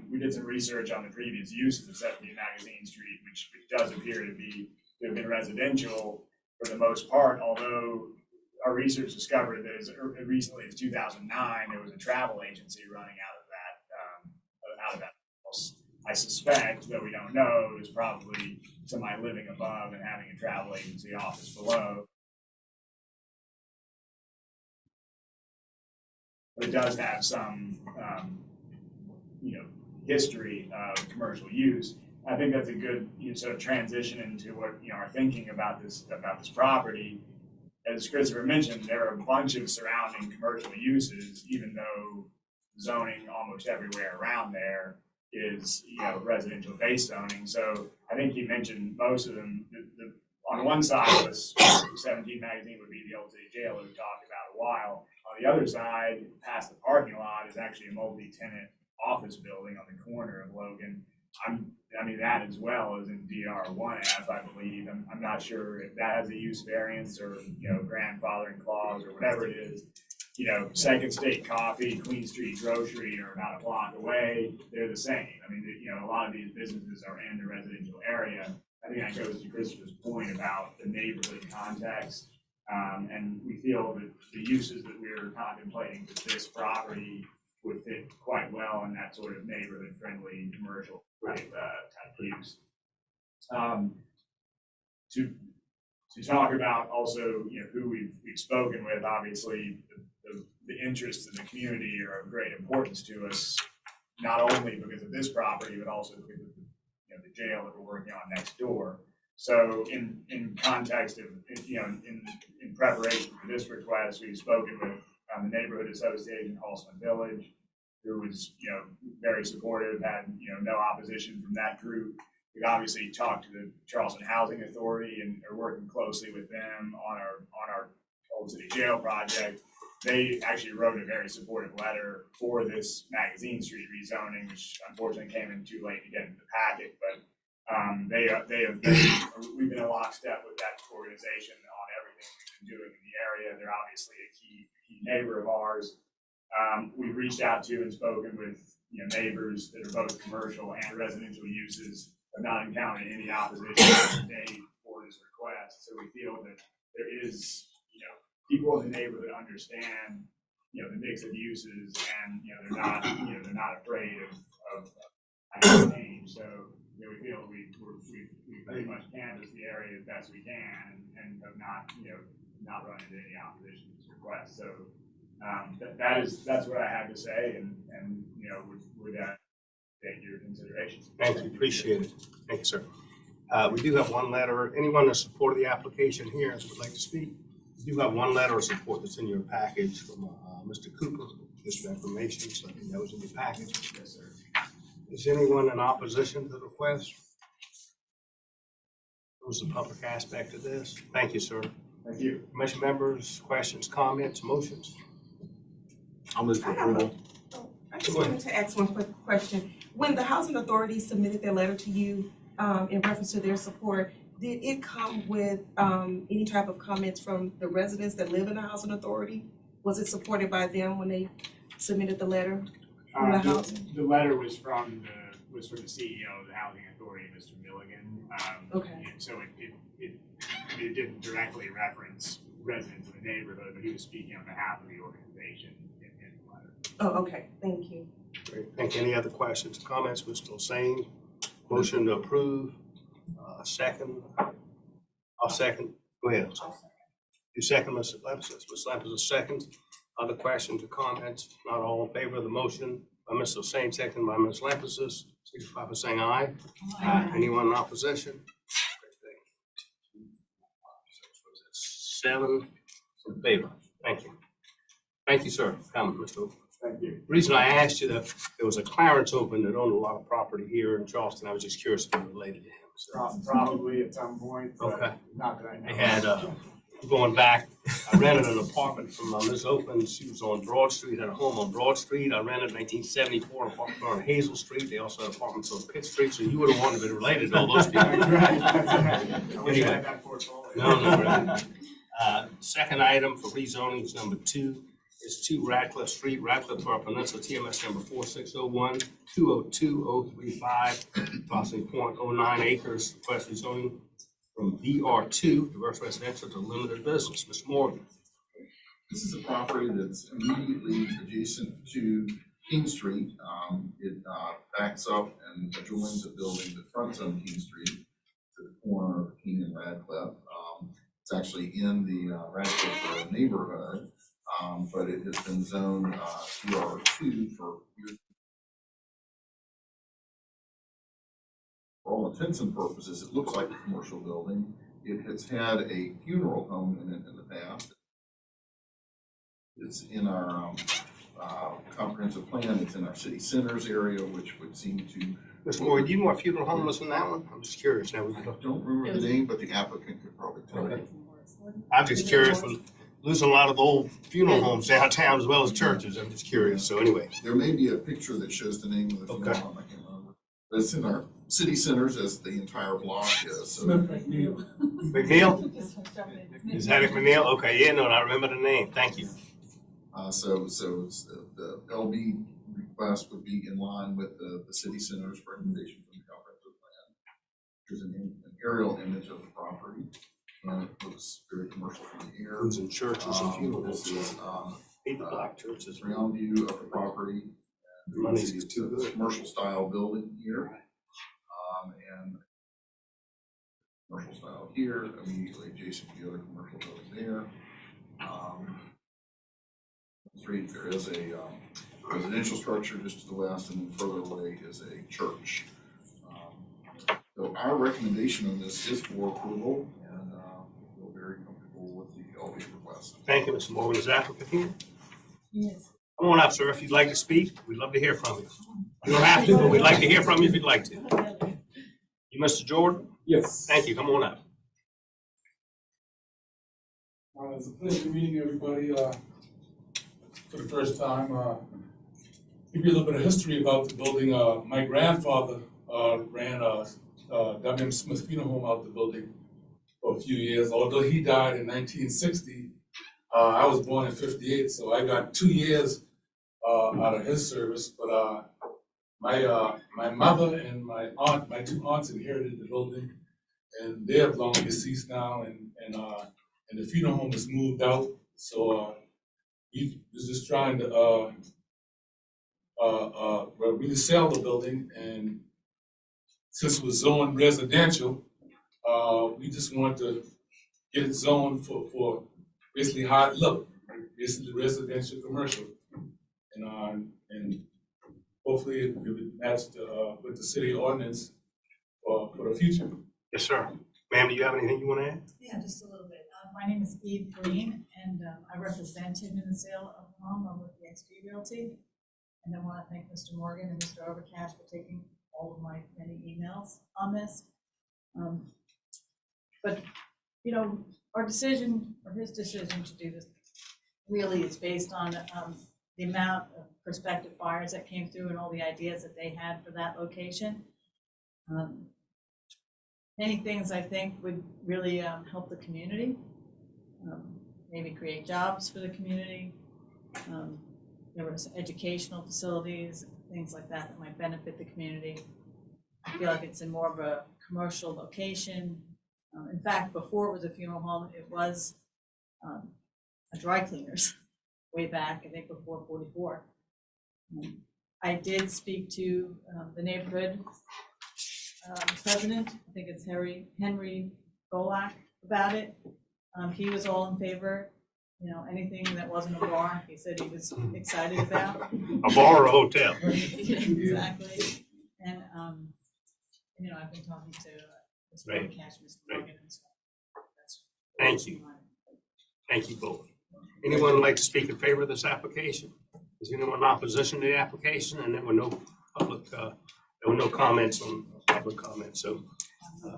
We did some research on the previous uses of 70 Magazine Street, which does appear to have been residential for the most part, although our research discovered that as recently as 2009, there was a travel agency running out of that house. I suspect, though we don't know, it was probably somebody living above and having a travel agency office below. But it does have some, history of commercial use. I think that's a good sort of transition into what our thinking about this property. As Christopher mentioned, there are a bunch of surrounding commercial uses, even though zoning almost everywhere around there is residential based zoning. So I think he mentioned most of them. On one side was 17 Magazine would be the old city jail that we talked about a while. On the other side, past the parking lot, is actually a multi-tenant office building on the corner of Logan. That as well is in DR1F, I believe. I'm not sure if that has a use variance or grandfathering clause or whatever it is. Second State Coffee, Queen Street Grocery are about a block away. They're the same. A lot of these businesses are in the residential area. I think that goes to Christopher's point about the neighborhood context. And we feel that the uses that we're contemplating for this property would fit quite well in that sort of neighborhood-friendly commercial type use. To talk about also, who we've spoken with, obviously the interests in the community are of great importance to us, not only because of this property, but also because of the jail that we're working on next door. So in context of, in preparation for this request, we've spoken with the Neighborhood Association, Halsman Village, who was, very supportive, had, no opposition from that group. We've obviously talked to the Charleston Housing Authority and are working closely with them on our Old City Jail project. They actually wrote a very supportive letter for this Magazine Street rezoning, which unfortunately came in too late to get into the packet, but we've been in lockstep with that organization on everything we've been doing in the area. They're obviously a key neighbor of ours. We've reached out to and spoken with neighbors that are both commercial and residential uses, but not encountered any opposition to date for this request. So we feel that there is, people in the neighborhood understand, the mix of uses, and they're not afraid of change. So we feel we pretty much canvassed the area as best we can and have not run into any opposition to this request. So that's what I have to say, and would take your consideration. Thank you, appreciate it. Thank you, sir. We do have one letter. Anyone in support of the application here that would like to speak? We do have one letter of support that's in your package from Mr. Cooper, just for information, so I think that was in your package. Yes, sir. Is anyone in opposition to the request? What's the public aspect of this? Thank you, sir. Thank you. Commission members, questions, comments, motions? I'll move for approval. I just wanted to ask one quick question. When the housing authority submitted their letter to you, in reference to their support, did it come with, any type of comments from the residents that live in the housing authority? Was it supported by them when they submitted the letter from the housing? The letter was from the CEO of the Housing Authority, Mr. Milligan. Okay. And so it didn't directly reference residents of the neighborhood, but he was speaking on behalf of the organization in the letter. Oh, okay, thank you. Great. Thank you. Any other questions, comments? Mr. Hussein, motion to approve, second. I'll second. Go ahead. You second, Mr. Lampus. Mr. Lampus is second. Other questions or comments? Not all in favor of the motion by Mr. Hussein, second by Ms. Lampus. Signify by saying aye. Anyone in opposition? Great, thank you. 7 in favor. Thank you. Thank you, sir. Come, Mr. Thank you. The reason I asked you that there was a Clarence Open that owned a lot of property here in Charleston. I was just curious if it related to him. So, Probably at some point, but okay. not that I know. They had, going back, I rented an apartment from Ms. Open. She was on Broad Street, had a home on Broad Street. I rented in 1974 an apartment on Hazel Street. They also had apartments on Pitt Street. So you would have wanted to be related to all those people. I wish I had that portfolio. No, really. Second item for rezoning is number 2. It's 2 Radcliffe Street, Radcliffe Park Peninsula, TMS number 4601, 202035, approximately 0.09 acres, request rezoning from VR2, diverse residential, to limited business. Mr. Morgan. This is a property that's immediately adjacent to King Street. It backs up and adjoins a building that fronts on King Street to the corner of King and Radcliffe. It's actually in the Radcliffe neighborhood, but it has been zoned VR2 for years. For all intents and purposes, it looks like a commercial building. It has had a funeral home in it in the past. It's in our comprehensive plan. It's in our city centers area, which would seem to. Mr. Morgan, do you know what funeral home was in that one? I'm just curious now. I don't remember the name, but the applicant could probably tell Okay. me. I'm just curious, from losing a lot of the old funeral homes downtown as well as churches. I'm just curious. So anyway. There may be a picture that shows the name of the funeral Okay. home. I can't remember. But it's in our city centers as the entire block is. So McNeil? Is that it, McNeil? Okay, yeah, no, I remember the name. Thank you. so it's the LB request would be in line with the city center's recommendation from the comprehensive plan. There's an aerial image of the property, and it looks very commercial from the air. Who's in churches and funeral This homes? is Hate the black churches. ground view of the property. And you can Money's see it's too a good. commercial style building here. And commercial style here, immediately adjacent to the other commercial building there. Street, there is a residential structure just to the west, and then further away is a church. So our recommendation on this is for approval, and we feel very comfortable with the LB request. Thank you, Mr. Morgan. Is the applicant here? Yes. Come on up, sir, if you'd like to speak. We'd love to hear from you. You don't have to, but we'd like to hear from you if you'd like to. You, Mr. Jordan? Yes. Thank you. Come on up. It's a pleasure meeting everybody for the first time. Give you a little bit of history about the building. My grandfather ran W.M. Smith Funeral Home out the building for a few years. Although he died in 1960, I was born in 58, so I got 2 years out of his service. But my mother and my 2 aunts inherited the building, and they have long deceased now, and the funeral home is moved out. So we was just trying to really sell the building, and since it was zoned residential, we just wanted to get it zoned for basically how it looked, basically residential commercial, and hopefully it would match with the city ordinance for the future. Yes, sir. Ma'am, do you have anything you want to add? Yeah, just a little bit. My name is Eve Green, and I represent him in the sale of the home. I'm with the XP Realty. And I want to thank Mr. Morgan and Mr. Overcash for taking all of my many emails on this. But, you know, our decision, or his decision to do this, really is based on the amount of prospective buyers that came through and all the ideas that they had for that location. many things I think would really help the community. Maybe create jobs for the community. There was educational facilities, things like that might benefit the community. I feel like it's in more of a commercial location. In fact, before it was a funeral home, it was a dry cleaners way back, I think before 44. I did speak to the neighborhood president, I think it's Henry Golak, about it. He was all in favor, anything that wasn't a bar, he said he was excited about. A bar or a hotel? Exactly. And, I've been talking to Mr. Right. Cash, Mr. Morgan, and so that's. Thank you. Thank you both. Anyone like to speak in favor of this application? Is anyone in opposition to the application? And there were no public, there were no comments on public comments, so. I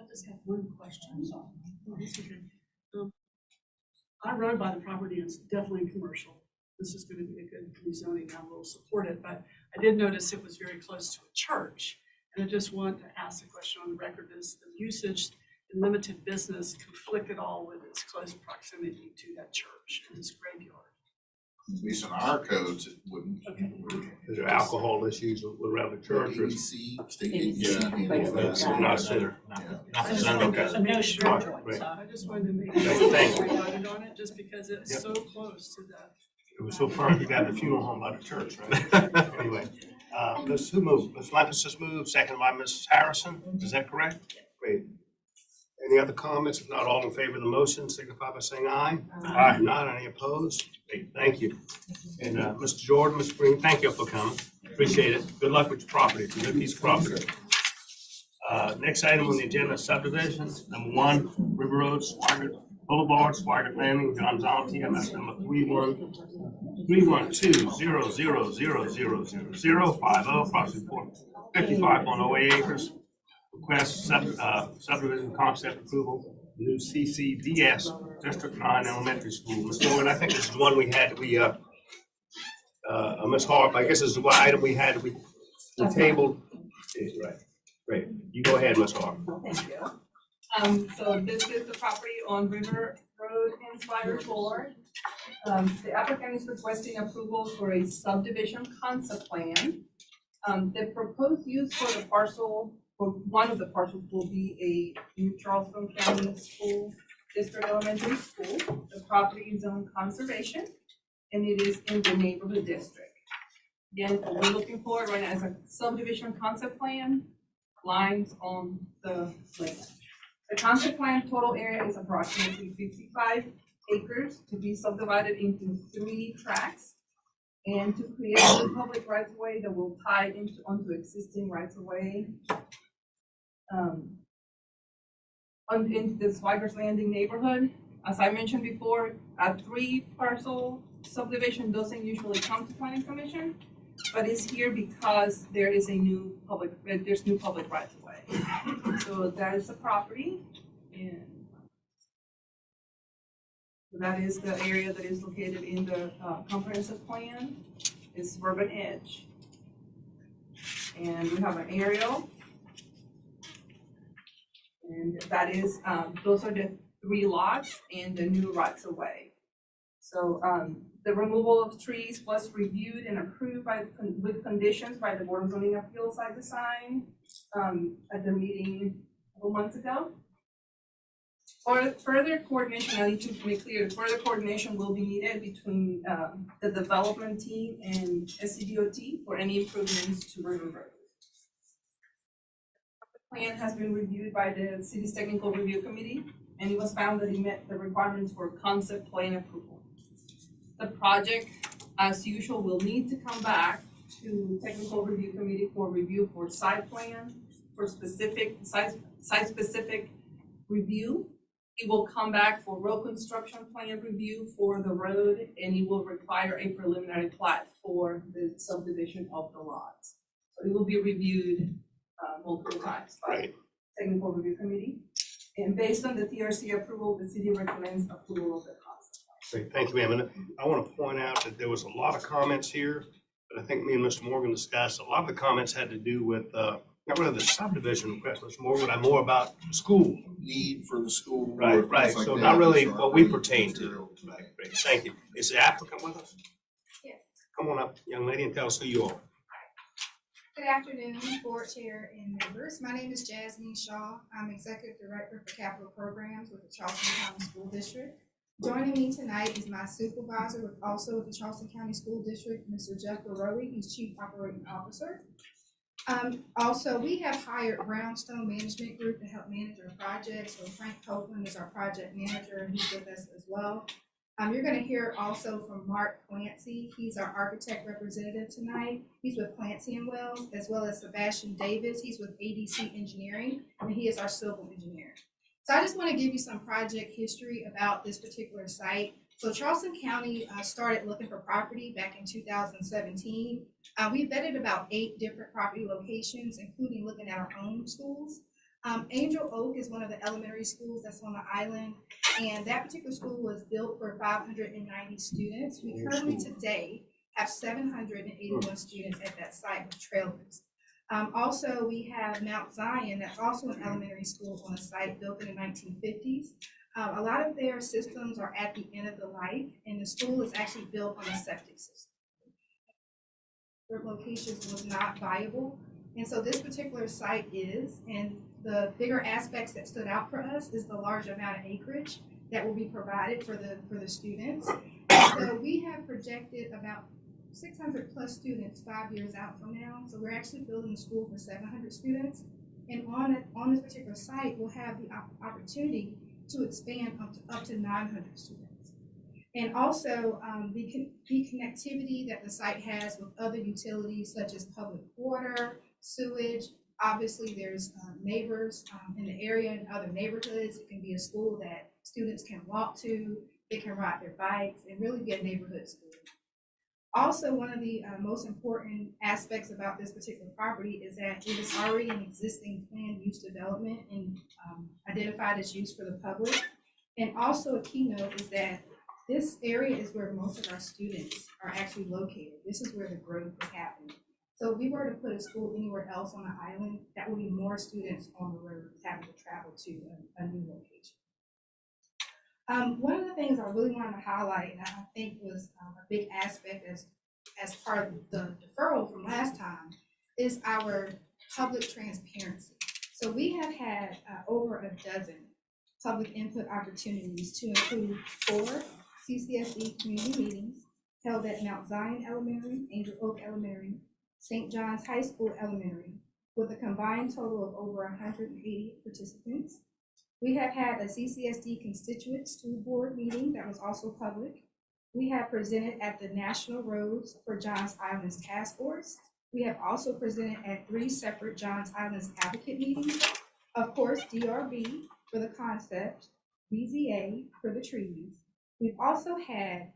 just have one question, so. I rode by the property, and it's definitely commercial. This is gonna be a good rezoning, I will support it, but I did notice it was very close to a church. And I just want to ask the question on the record, is the usage and limited business conflict at all with its close proximity to that church and this graveyard? At least in our codes, it wouldn't. Okay. Is there alcohol issues around the church or? ABC, state ABC, agency, but all that. it's Not center. I Not just center, wanted okay. to make sure, Right. I just wanted to make Right, sure thank we you. voted on it, just because it's Yep. so close to the. It was so far, you got the funeral home by the church, right? Anyway, who moved? Ms. Lapis just moved, second by Ms. Harrison, is that correct? Great. Any other comments? If not, all in favor of the motion, signify by saying aye. Aye. Not any opposed? Great, thank you. And, Mr. Jordan, Mr. Green, thank you for coming. Appreciate it. Good luck with your property. It's a good piece of property. Next item on the agenda, subdivision. Number 1, River Road, Swigert Boulevard, Swigert Landing, John Zalty, MS number 312-000000050, approximately 55.08 acres. Request subdivision concept approval, new CCDS District 9 Elementary School. Mr. Morgan, I think this is the one we had, Ms. Harp, I guess this is what item we had, we tabled. Right, great. You go ahead, Ms. Harp. Thank you. So this is the property on River Road and Swigert Boulevard. The applicant is requesting approval for a subdivision concept plan. The proposed use for the parcel, for one of the parcels, will be a New Charleston County School District Elementary School. The property is owned conservation, and it is in the neighborhood district. Again, what we're looking for right now is a subdivision concept plan, lines on the land. The concept plan total area is approximately 55 acres to be subdivided into 3 tracts and to create a public right of way that will tie onto existing rights of way into the Swigert Landing neighborhood. As I mentioned before, a 3-parcel subdivision doesn't usually come to planning commission, but it's here because there is there's new public rights of way. So that is the property, and so that is the area that is located in the comprehensive plan. It's suburban edge. And we have an aerial. And that is, those are the 3 lots and the new rights of way. So the removal of trees was reviewed and approved with conditions by the Board of Zoning Appeals I designed at the meeting a couple months ago. For further coordination, I need to make clear, further coordination will be needed between the development team and SCDOT for any improvements to River Road. The plan has been reviewed by the city's technical review committee, and it was found that it met the requirements for concept plan approval. The project, as usual, will need to come back to technical review committee for review for site plan, for specific site-specific review. It will come back for road construction plan review for the road, and it will require a preliminary plat for the subdivision of the lots. So it will be reviewed multiple times by technical review committee. And based on the TRC approval, the city recommends approval of the concept. Great, thank you, ma'am. And I want to point out that there was a lot of comments here, but I think me and Mr. Morgan discussed, a lot of the comments had to do with not really the subdivision request, it's more about school. Need for the school. or Right, right, things like so that, not really which are what we really pertain to. material Right, great, thank you. Is the applicant with us? Yes. Come on up, young lady, and tell us who you are. Good afternoon, board chair and members. My name is Jasmine Shaw. I'm executive director for capital programs with the Charleston County School District. Joining me tonight is my supervisor with also the Charleston County School District, Mr. Jeff Barrowe. He's chief operating officer. Also, we have hired Brownstone Management Group to help manage our projects. So Frank Copeland is our project manager, and he's with us as well. You're gonna hear also from Mark Clancy. He's our architect representative tonight. He's with Clancy and Wells, as well as Sebastian Davis. He's with ADC Engineering, and he is our civil engineer. So I just want to give you some project history about this particular site. So Charleston County started looking for property back in 2017. We vetted about 8 different property locations, including looking at our own schools. Angel Oak is one of the elementary schools that's on the island, and that particular school was built for 590 students. We currently today have 781 students at that site with trailers. Also, we have Mount Zion, that's also an elementary school on a site built in the 1950s. A lot of their systems are at the end of the life, and the school is actually built on a septic system. Their locations was not viable, and so this particular site is, and the bigger aspects that stood out for us is the large amount of acreage that will be provided for the students. So we have projected about 600 plus students 5 years out from now. So we're actually building a school for 700 students. And on this particular site, we'll have the opportunity to expand up to 900 students. And also the connectivity that the site has with other utilities such as public water, sewage. Obviously, there's neighbors in the area and other neighborhoods. It can be a school that students can walk to, they can ride their bikes, and really be a neighborhood school. Also, one of the most important aspects about this particular property is that it is already an existing planned use development and identified as use for the public. And also a keynote is that this area is where most of our students are actually located. This is where the growth is happening. So if we were to put a school anywhere else on the island, that would be more students on the road having to travel to a new location. One of the things I really wanted to highlight, and I think was a big aspect as part of the deferral from last time, is our public transparency. So we have had over a dozen public input opportunities to include 4 CCSD community meetings held at Mount Zion Elementary, Angel Oak Elementary, St. John's High School Elementary, with a combined total of over 180 participants. We have had a CCSD constituent school board meeting that was also public. We have presented at the National Roads for Johns Island's Task Force. We have also presented at 3 separate Johns Island's advocate meetings. Of course, DRB for the concept, BZA for the trees. We've also had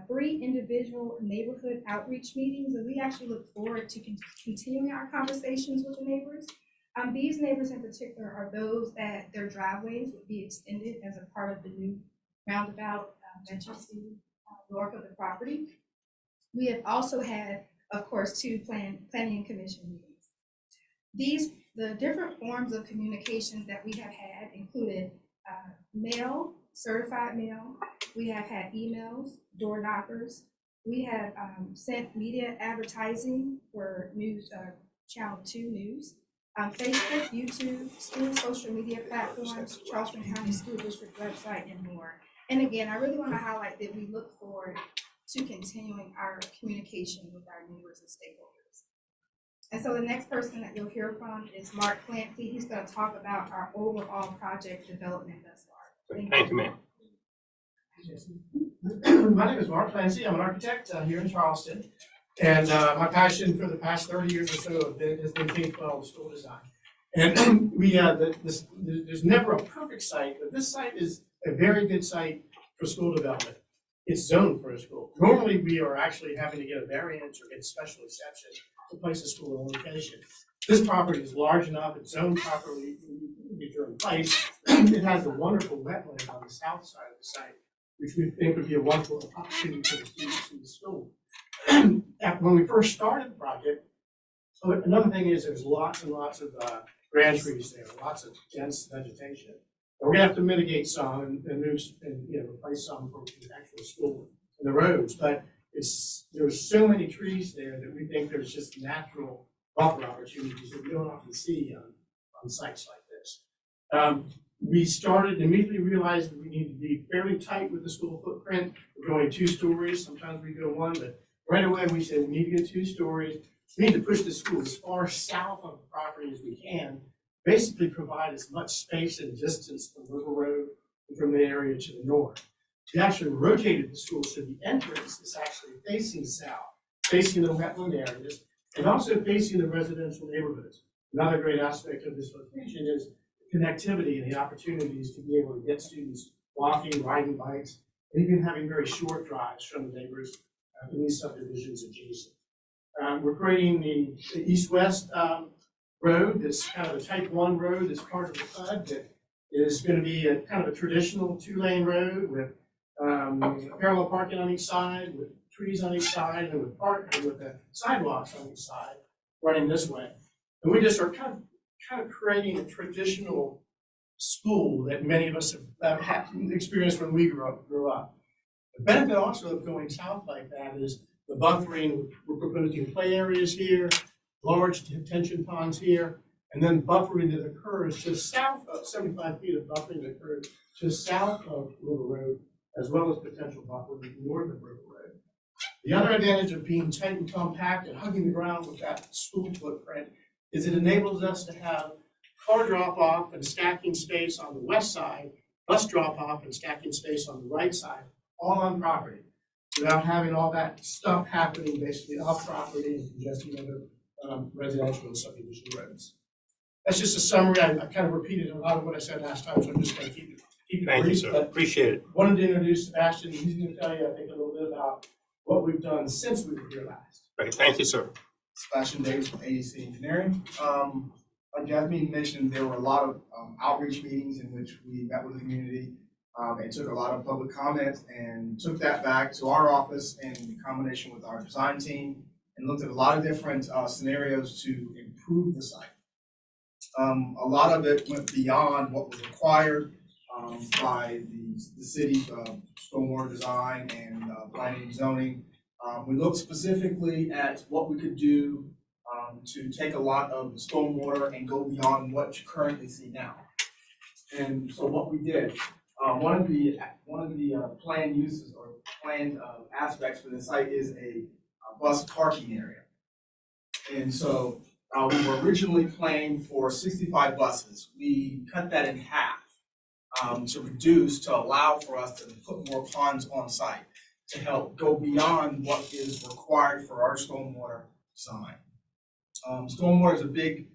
3 individual neighborhood outreach meetings, and we actually look forward to continuing our conversations with the neighbors. These neighbors in particular are those that their driveways would be extended as a part of the new roundabout that you see north of the property. We have also had, of course, 2 planning commission meetings. The different forms of communications that we have had included mail, certified mail. We have had emails, door knockers. We have sent media advertising for news, Channel 2 News. Facebook, YouTube, school social media platforms, Charleston County School District website, and more. And again, I really want to highlight that we look forward to continuing our communication with our neighbors and stakeholders. And so the next person that you'll hear from is Mark Clancy. He's going to talk about our overall project development thus far. Thank you, ma'am. My name is Mark Clancy. I'm an architect here in Charleston. And my passion for the past 30 years or so has been K-12 school design. And there's never a perfect site, but this site is a very good site for school development. It's zoned for a school. Normally, we are actually having to get a variance or get special exception to place a school in location. This property is large enough, it's zoned properly, if you're in place. It has a wonderful wetland on the south side of the site, which we think would be a wonderful opportunity for the students in the school. When we first started the project, Oh, another thing is there's lots and lots of grand trees there, lots of dense vegetation. We're gonna have to mitigate some and move, and, you know, replace some for the actual school and the roads, but there's so many trees there that we think there's just natural buffer opportunities that we don't often see on sites like this. We immediately realized that we need to be fairly tight with the school footprint. We're going 2 stories, sometimes we go 1, but right away we said we need to go 2 stories. We need to push the school as far south of the property as we can, basically provide as much space and distance from River Road and from the area to the north. We actually rotated the school so the entrance is actually facing south, facing the wetland areas, and also facing the residential neighborhoods. Another great aspect of this location is connectivity and the opportunities to be able to get students walking, riding bikes, and even having very short drives from the neighbors in these subdivisions adjacent. We're creating the east-west road that's kind of a type 1 road that's part of the PUD that is going to be a kind of a traditional 2-lane road with parallel parking on each side, with trees on each side, and with sidewalks on each side running this way. And we just are kind of creating a traditional school that many of us have had experienced when we grew up. The benefit also of going south like that is the buffering. We're proposing play areas here, large detention ponds here, and then buffering that occurs just south of 75 feet of buffering that occurs just south of River Road, as well as potential buffering north of River Road. The other advantage of being tight and compact and hugging the ground with that school footprint is it enables us to have car drop-off and stacking space on the west side, bus drop-off and stacking space on the right side, all on property, without having all that stuff happening basically off property and congesting other residential and subdivision roads. That's just a summary. I kind of repeated a lot of what I said last time, so I'm just going to keep it brief. Thank you, sir. Appreciate it. Wanted to introduce Sebastian. He's going to tell you, I think, a little bit about what we've done since we were here last. Great. Thank you, sir. Sebastian Davis from AEC Engineering. Like Jasmine mentioned, there were a lot of outreach meetings in which we met with the community and took a lot of public comments and took that back to our office in combination with our design team and looked at a lot of different scenarios to improve the site. A lot of it went beyond what was required by the city's stormwater design and planning and zoning. We looked specifically at what we could do to take a lot of the stormwater and go beyond what you currently see now. And so what we did, one of the planned uses or planned aspects for the site is a bus parking area. And so we were originally planning for 65 buses. We cut that in half to allow for us to put more ponds on site to help go beyond what is required for our stormwater design. Stormwater is a big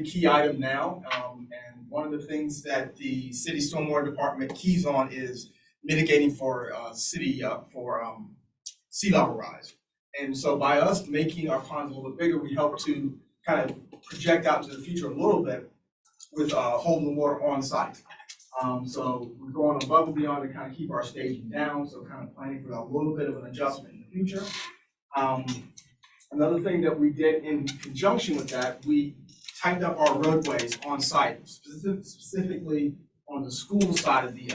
key item now, and one of the things that the city stormwater department keys on is mitigating for sea level rise. And so by us making our ponds a little bit bigger, we help to kind of project out into the future a little bit with holding the water on site. So we're going above and beyond to kind of keep our staging down, so kind of planning for a little bit of an adjustment in the future. Another thing that we did in conjunction with that, we tightened up our roadways on site, specifically on the school side of the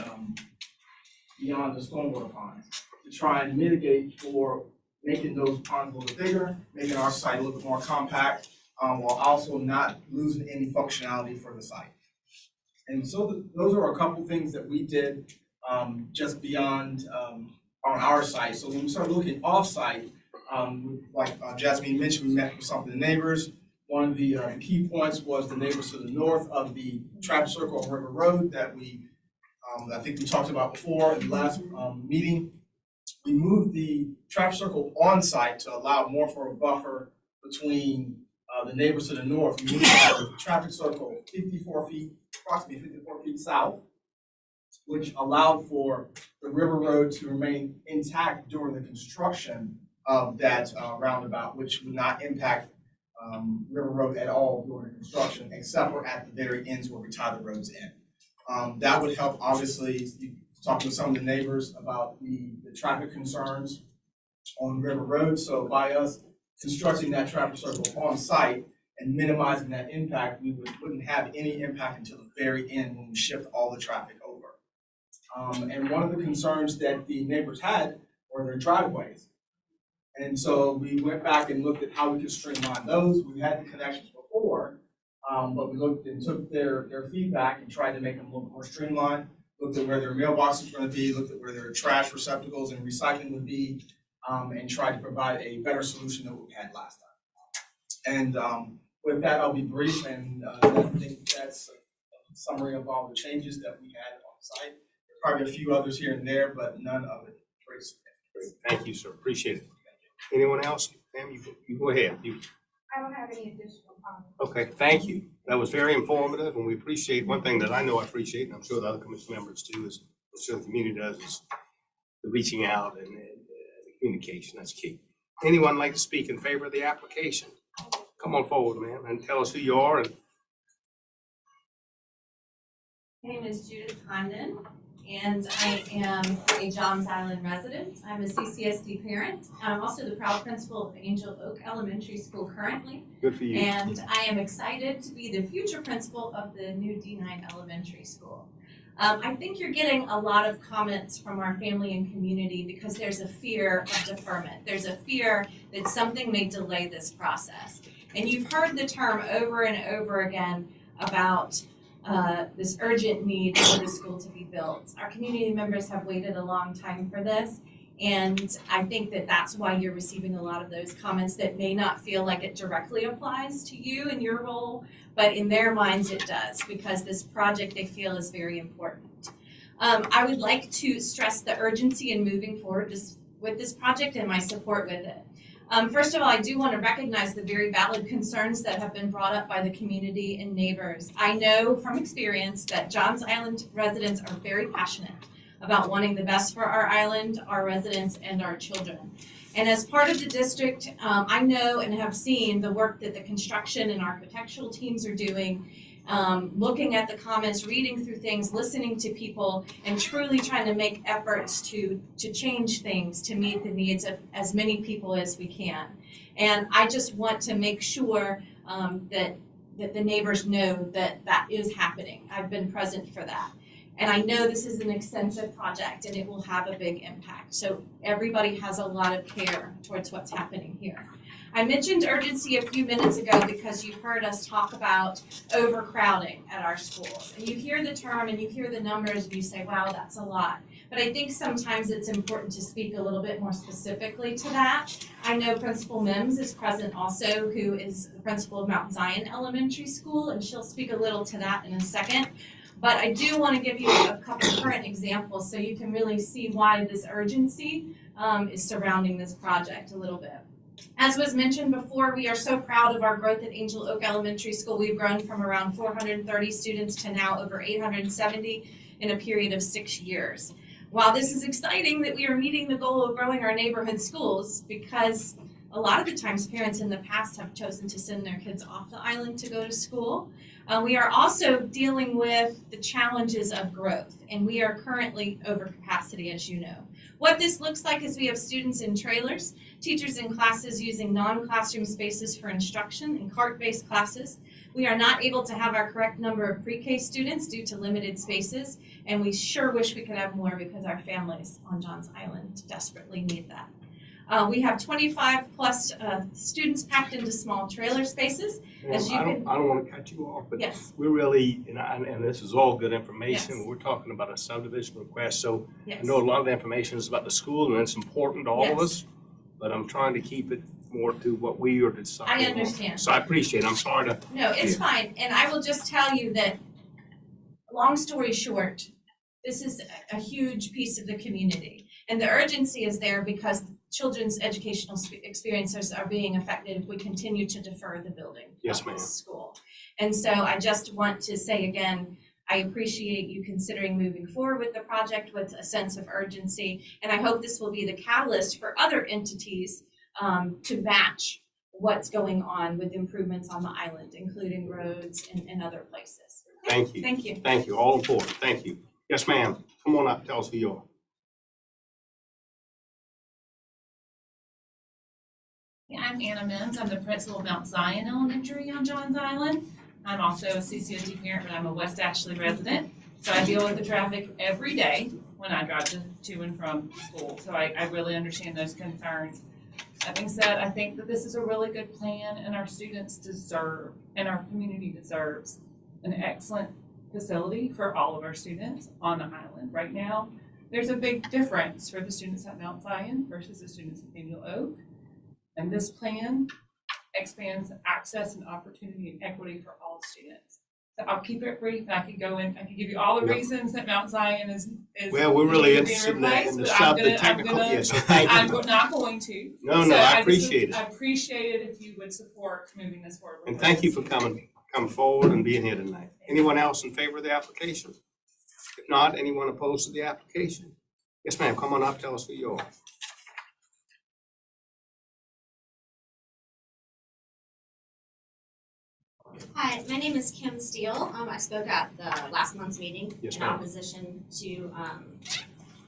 beyond the stormwater ponds, to try and mitigate for making those ponds a little bit bigger, making our site a little bit more compact, while also not losing any functionality for the site. And so those are a couple things that we did just beyond on our site. So when we started looking off-site, like Jasmine mentioned, we met with some of the neighbors. One of the key points was the neighbors to the north of the traffic circle on River Road that I think we talked about before in the last meeting. We moved the traffic circle on site to allow more for a buffer between the neighbors to the north. We moved the traffic circle approximately 54 feet south, which allowed for the River Road to remain intact during the construction of that roundabout, which would not impact River Road at all during the construction, except for at the very ends where we tie the roads in. That would help, obviously, you talk with some of the neighbors about the traffic concerns on River Road. So by us constructing that traffic circle on site, and minimizing that impact, we wouldn't have any impact until the very end when we shift all the traffic over. And one of the concerns that the neighbors had were their driveways. And so we went back and looked at how we could streamline those. We had the connections before, but we looked and took their feedback and tried to make them a little more streamlined, looked at where their mailboxes were gonna be, looked at where their trash receptacles and recycling would be, and tried to provide a better solution than what we had last time. And with that, I'll be brief, and I think that's a summary of all the changes that we had on site. There's probably a few others here and there, but none of it very significant. Thank you, sir. Appreciate it. Anyone else? Pam, you go ahead. I don't have any additional comments. Okay, thank you. That was very informative, and we appreciate, one thing that I know I appreciate, and I'm sure the other commission members too, is, I'm sure the community does, is the reaching out and the communication. That's key. Anyone like to speak in favor of the application? Come on forward, ma'am, and tell us who you are. And My name is Judith Condon, and I am a Johns Island resident. I'm a CCSD parent. I'm also the proud principal of Angel Oak Elementary School currently. good for you. And I am excited to be the future principal of the new D9 Elementary School. I think you're getting a lot of comments from our family and community because there's a fear of deferment. There's a fear that something may delay this process. And you've heard the term over and over again about this urgent need for the school to be built. Our community members have waited a long time for this, and I think that that's why you're receiving a lot of those comments that may not feel like it directly applies to you and your role, but in their minds it does, because this project they feel is very important. I would like to stress the urgency in moving forward with this project and my support with it. First of all, I do want to recognize the very valid concerns that have been brought up by the community and neighbors. I know from experience that Johns Island residents are very passionate about wanting the best for our island, our residents, and our children. And as part of the district, I know and have seen the work that the construction and architectural teams are doing, looking at the comments, reading through things, listening to people, and truly trying to make efforts to change things to meet the needs of as many people as we can. And I just want to make sure that the neighbors know that that is happening. I've been present for that. And I know this is an extensive project and it will have a big impact. So everybody has a lot of care towards what's happening here. I mentioned urgency a few minutes ago because you've heard us talk about overcrowding at our schools. And you hear the term and you hear the numbers and you say, wow, that's a lot. But I think sometimes it's important to speak a little bit more specifically to that. I know Principal Mims is present also, who is the principal of Mount Zion Elementary School, and she'll speak a little to that in a second. But I do want to give you a couple current examples so you can really see why this urgency is surrounding this project a little bit. As was mentioned before, we are so proud of our growth at Angel Oak Elementary School. We've grown from around 430 students to now over 870 in a period of 6 years. While this is exciting that we are meeting the goal of growing our neighborhood schools, because a lot of the times parents in the past have chosen to send their kids off the island to go to school, we are also dealing with the challenges of growth, and we are currently over capacity, as you know. What this looks like is we have students in trailers, teachers in classes using non-classroom spaces for instruction and cart-based classes. We are not able to have our correct number of pre-K students due to limited spaces, and we sure wish we could have more because our families on Johns Island desperately need that. We have 25 plus students packed into small trailer spaces. As you I don't want to cut you off, but Yes. we're really, and this is all good information. Yes. We're talking about a subdivision request, so I Yes. know a lot of the information is about the school, and it's important to all of Yes. us, but I'm trying to keep it more to what we are deciding. I understand. So I appreciate it. I'm sorry to. No, it's fine, and I will just tell you that, long story short, this is a huge piece of the community. And the urgency is there because children's educational experiences are being affected if we continue to defer the building Yes, of ma'am. this school. And so I just want to say again, I appreciate you considering moving forward with the project with a sense of urgency. And I hope this will be the catalyst for other entities to match what's going on with improvements on the island, including roads and other places. Thank you. Thank you. Thank you. All important. Thank you. Yes, ma'am. Come on up. Tell us who you are. I'm Anna Mims. I'm the principal of Mount Zion Elementary on Johns Island. I'm also a CCSD parent, but I'm a West Ashley resident. So I deal with the traffic every day when I drive to and from school. So I really understand those concerns. That being said, I think that this is a really good plan, and our students deserve, and our community deserves, an excellent facility for all of our students on the island. Right now, there's a big difference for the students at Mount Zion versus the students at Daniel Oak. And this plan expands access and opportunity and equity for all students. So I'll keep it brief. I could give you all the reasons that Mount Zion is Well, we're really being interested in the replaced, but stuff, the I'm technical, gonna- yes, so thank you. I'm not going to. No, So I just- appreciate it. I appreciate it if you would support moving this forward. And thank you for coming forward and being here tonight. Anyone else in favor of the application? If not, anyone opposed to the application? Yes, ma'am, come on up, tell us who you are. Hi, my name is Kim Steele. I spoke at the last month's meeting Yes, in ma'am. opposition to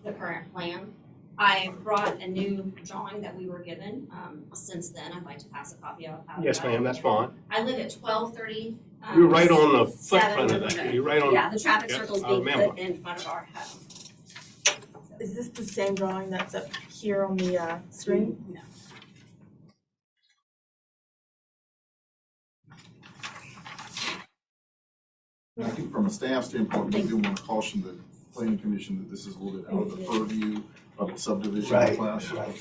the current plan. I brought a new drawing that we were given. Since then, I'd like to pass a copy out. Yes, ma'am, that's fine. I live at 1230. You're right on the Seven. footprint of that, you're right on. Yeah, the traffic Yep, circle's I being remember. put in front of our home. Is this the same drawing that's up here on the screen? No. And I think from a staff standpoint, we do want to caution the planning commission that this is a little bit out of the purview of the subdivision Right, class. right.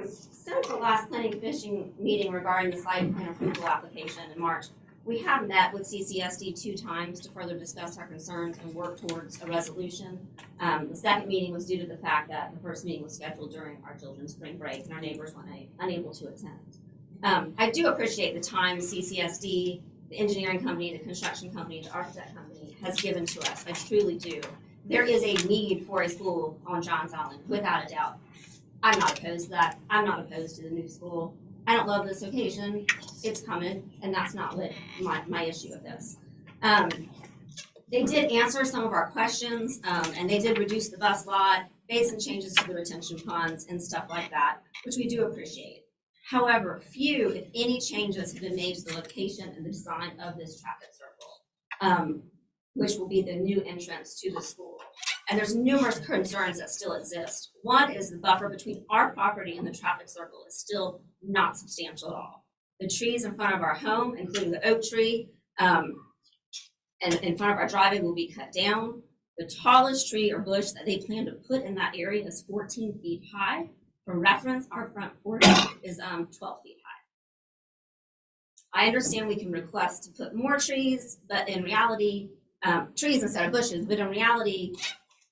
Since the last planning commission meeting regarding the site plan approval application in March, we have met with CCSD 2 times to further discuss our concerns and work towards a resolution. The second meeting was due to the fact that the first meeting was scheduled during our children's spring break and our neighbors were unable to attend. I do appreciate the time CCSD, the engineering company, the construction company, the architect company has given to us. I truly do. There is a need for a school on Johns Island, without a doubt. I'm not opposed to that. I'm not opposed to the new school. I don't love this location. It's coming, and that's not what my issue with this. They did answer some of our questions, and they did reduce the bus lot, made some changes to the retention ponds and stuff like that, which we do appreciate. However, few, if any, changes have been made to the location and the design of this traffic circle, which will be the new entrance to the school. And there's numerous concerns that still exist. One is the buffer between our property and the traffic circle is still not substantial at all. The trees in front of our home, including the oak tree, and in front of our driveway will be cut down. The tallest tree or bush that they plan to put in that area is 14 feet high. For reference, our front porch is 12 feet high. I understand we can request to put more trees, but in reality, trees instead of bushes, but in reality,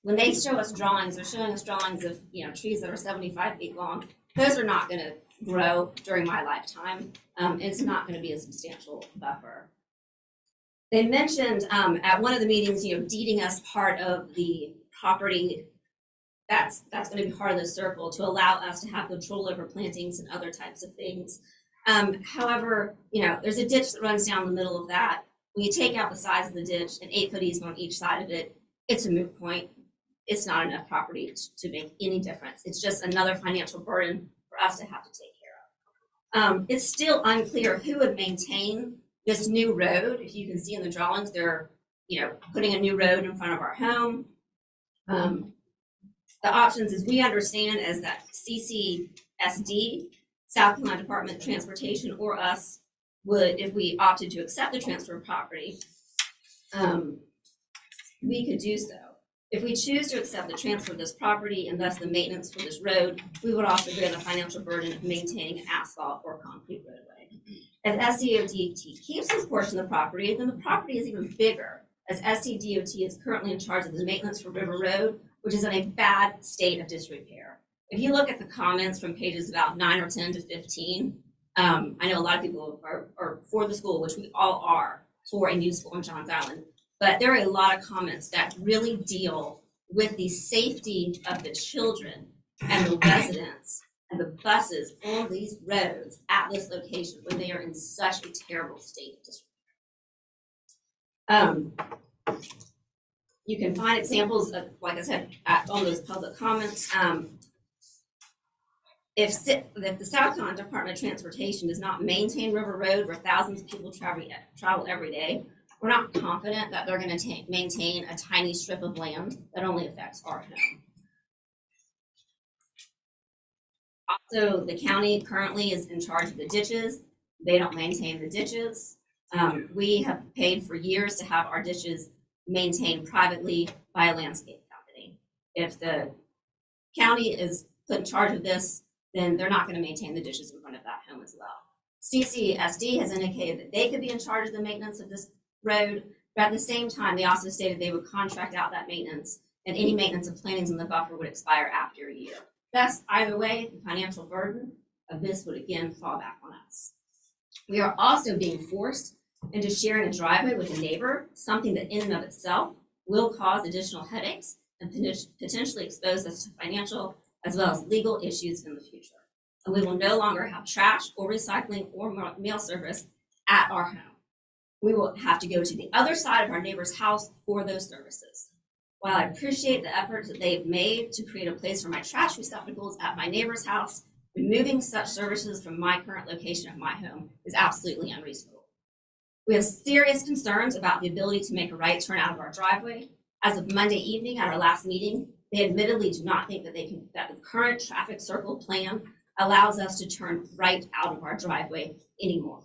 when they show us drawings, they're showing us drawings of, trees that are 75 feet long. Those are not gonna grow during my lifetime. It's not gonna be a substantial buffer. They mentioned at one of the meetings, deeding us part of the property that's gonna be part of the circle to allow us to have control over plantings and other types of things. However, there's a ditch that runs down the middle of that. When you take out the size of the ditch, an 8-foot easement on each side of it, it's a moot point. It's not enough property to make any difference. It's just another financial burden for us to have to take care of. It's still unclear who would maintain this new road. If you can see in the drawings, they're, putting a new road in front of our home. The options, as we understand, is that CCSD, South Carolina Department of Transportation, or us would, if we opted to accept the transfer of property, we could do so. If we choose to accept the transfer of this property and thus the maintenance for this road, we would also bear the financial burden of maintaining an asphalt or concrete roadway. If SCDOT keeps this portion of the property, then the property is even bigger, as SCDOT is currently in charge of the maintenance for River Road, which is in a bad state of disrepair. If you look at the comments from pages about 9 or 10 to 15, I know a lot of people are for the school, which we all are, for a new school on Johns Island. But there are a lot of comments that really deal with the safety of the children and the residents and the buses on these roads at this location when they are in such a terrible state of disrepair. You can find examples of, like I said, on those public comments. If the South Carolina Department of Transportation does not maintain River Road where thousands of people travel every day, we're not confident that they're gonna maintain a tiny strip of land that only affects our home. Also, the county currently is in charge of the ditches. They don't maintain the ditches. We have paid for years to have our ditches maintained privately by a landscape company. If the county is put in charge of this, then they're not gonna maintain the ditches in front of that home as well. CCSD has indicated that they could be in charge of the maintenance of this road, but at the same time, they also stated they would contract out that maintenance, and any maintenance of plantings in the buffer would expire after a year. Thus, either way, the financial burden of this would again fall back on us. We are also being forced into sharing a driveway with a neighbor, something that in and of itself will cause additional headaches and potentially expose us to financial as well as legal issues in the future. And we will no longer have trash or recycling or mail service at our home. We will have to go to the other side of our neighbor's house for those services. While I appreciate the efforts that they've made to create a place for my trash receptacles at my neighbor's house, removing such services from my current location at my home is absolutely unreasonable. We have serious concerns about the ability to make a right turn out of our driveway. As of Monday evening at our last meeting, they admittedly do not think that that the current traffic circle plan allows us to turn right out of our driveway anymore.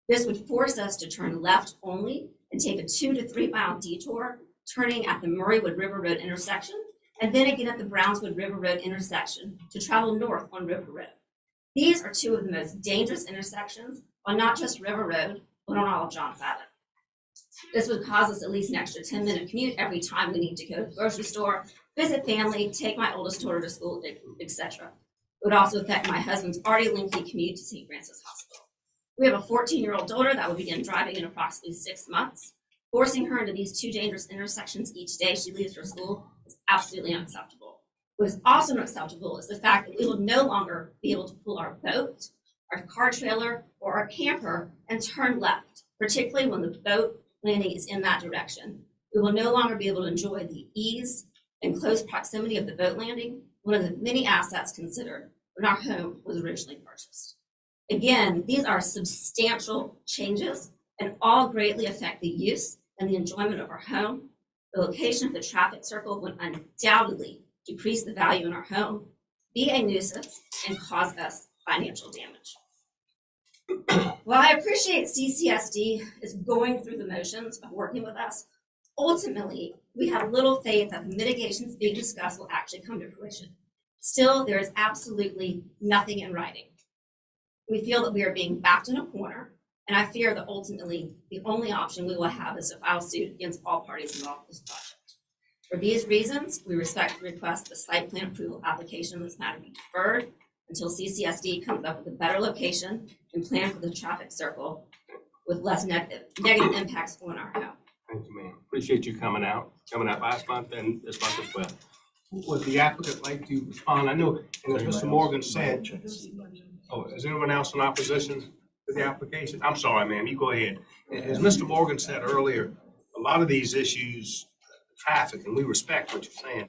This would force us to turn left only and take a 2 to 3 mile detour, turning at the Murraywood River Road intersection, and then again at the Brownswood River Road intersection to travel north on River Road. These are two of the most dangerous intersections on not just River Road, but on all of Johns Island. This would cause us at least an extra 10-minute commute every time we need to go to the grocery store, visit family, take my oldest daughter to school, etc. It would also affect my husband's already lengthy commute to St. Francis Hospital. We have a 14-year-old daughter that will begin driving in approximately 6 months. Forcing her into these two dangerous intersections each day she leaves for school is absolutely unacceptable. What is also unacceptable is the fact that we will no longer be able to pull our boat, our car trailer, or our camper and turn left, particularly when the boat landing is in that direction. We will no longer be able to enjoy the ease and close proximity of the boat landing, one of the many assets considered when our home was originally purchased. Again, these are substantial changes and all greatly affect the use and the enjoyment of our home. The location of the traffic circle would undoubtedly decrease the value in our home, be a nuisance, and cause us financial damage. While I appreciate CCSD is going through the motions of working with us, ultimately, we have little faith that the mitigations being discussed will actually come to fruition. Still, there is absolutely nothing in writing. We feel that we are being backed in a corner, and I fear that ultimately the only option we will have is to file suit against all parties involved in this project. For these reasons, we respectfully request the site plan approval application in this matter be deferred until CCSD comes up with a better location and plan for the traffic circle with less negative impacts on our home. Thank you, ma'am. Appreciate you coming out last month and this month as well. Would the applicant like to respond? I know, and as Mr. Morgan said, oh, is anyone else in opposition to the application? I'm sorry, ma'am, you go ahead. As Mr. Morgan said earlier, a lot of these issues, traffic, and we respect what you're saying,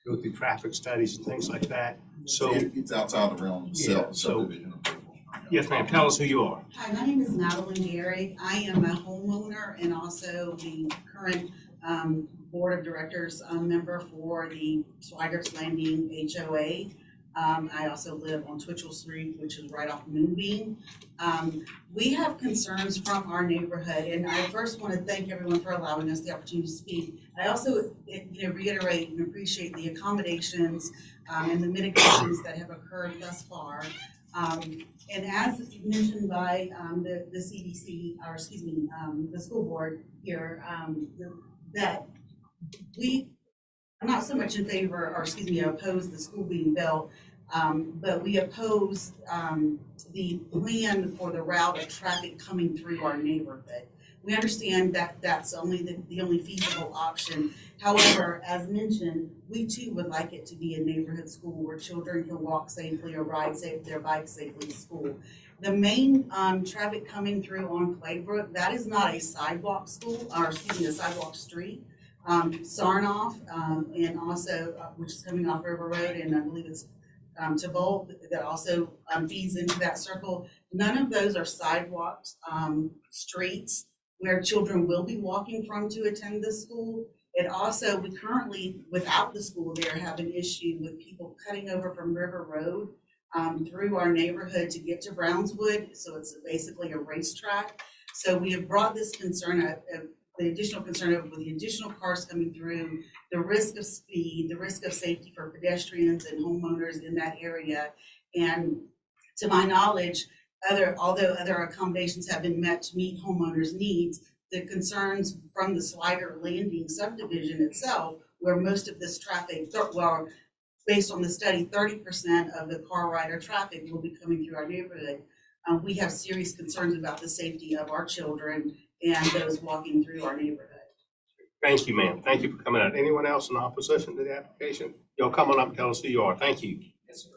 go through traffic studies and things like that. So It's outside the realm of subdivision approval. Yes, ma'am, tell us who you are. Hi, my name is Madeline Gary. I am a homeowner and also the current board of directors member for the Swiggert's Landing HOA. I also live on Twitchell Street, which is right off Moonbeam. We have concerns from our neighborhood, and I first want to thank everyone for allowing us the opportunity to speak. I also reiterate and appreciate the accommodations and the mitigations that have occurred thus far. And as mentioned by the CDC, or excuse me, the school board here, that I'm not so much in favor, or excuse me, oppose the school being built, but we oppose the plan for the route of traffic coming through our neighborhood. We understand that that's only the only feasible option. However, as mentioned, we too would like it to be a neighborhood school where children can walk safely or ride their bikes safely to school. The main traffic coming through on Claybrook, that is not a sidewalk school, or excuse me, a sidewalk street. Sarnoff, and also, which is coming off River Road, and I believe it's to Bolt that also feeds into that circle. None of those are sidewalks, streets where children will be walking from to attend the school. And also, we currently, without the school there, have an issue with people cutting over from River Road through our neighborhood to get to Brownswood. So it's basically a racetrack. So we have brought this concern up, the additional concern of with the additional cars coming through, the risk of speed, the risk of safety for pedestrians and homeowners in that area. And to my knowledge, although other accommodations have been met to meet homeowners' needs, the concerns from the Slider Landing subdivision itself, where most of this traffic, well, based on the study, 30% of the car rider traffic will be coming through our neighborhood. We have serious concerns about the safety of our children and those walking through our neighborhood. Thank you, ma'am. Thank you for coming out. Anyone else in opposition to the application? Y'all come on up and tell us who you are. Thank you. Yes, sir.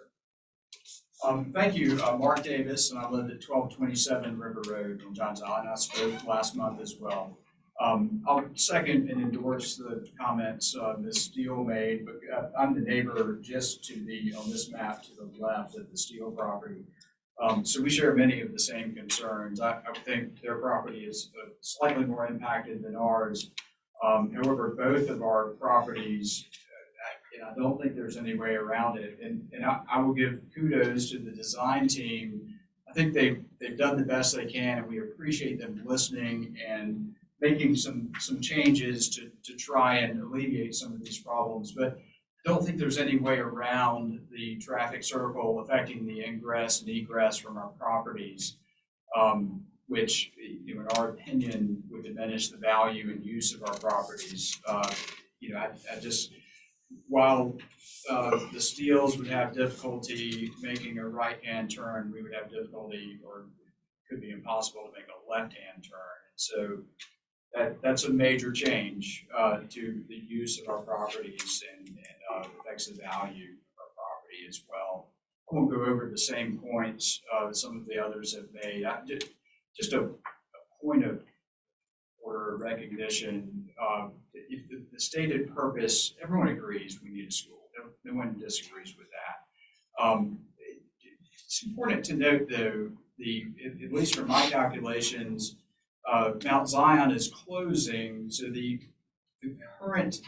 Thank you, Mark Davis, and I live at 1227 River Road in Johns Island. I spoke last month as well. I'll second and endorse the comments Ms. Steele made, but I'm the neighbor just to on this map to the left of the Steele property. So we share many of the same concerns. I think their property is slightly more impacted than ours. However, both of our properties, and I don't think there's any way around it. And I will give kudos to the design team. I think they've done the best they can, and we appreciate them listening and making some changes to try and alleviate some of these problems. But I don't think there's any way around the traffic circle affecting the ingress and egress from our properties, which, in our opinion, would diminish the value and use of our properties. I just, while the Steels would have difficulty making a right-hand turn, we would have difficulty, or it could be impossible to make a left-hand turn. So that's a major change to the use of our properties and affects the value of our property as well. I won't go over the same points some of the others have made. Just a point of order recognition. If the stated purpose, everyone agrees we need a school. No one disagrees with that. It's important to note, though, at least from my calculations, Mount Zion is closing, so the current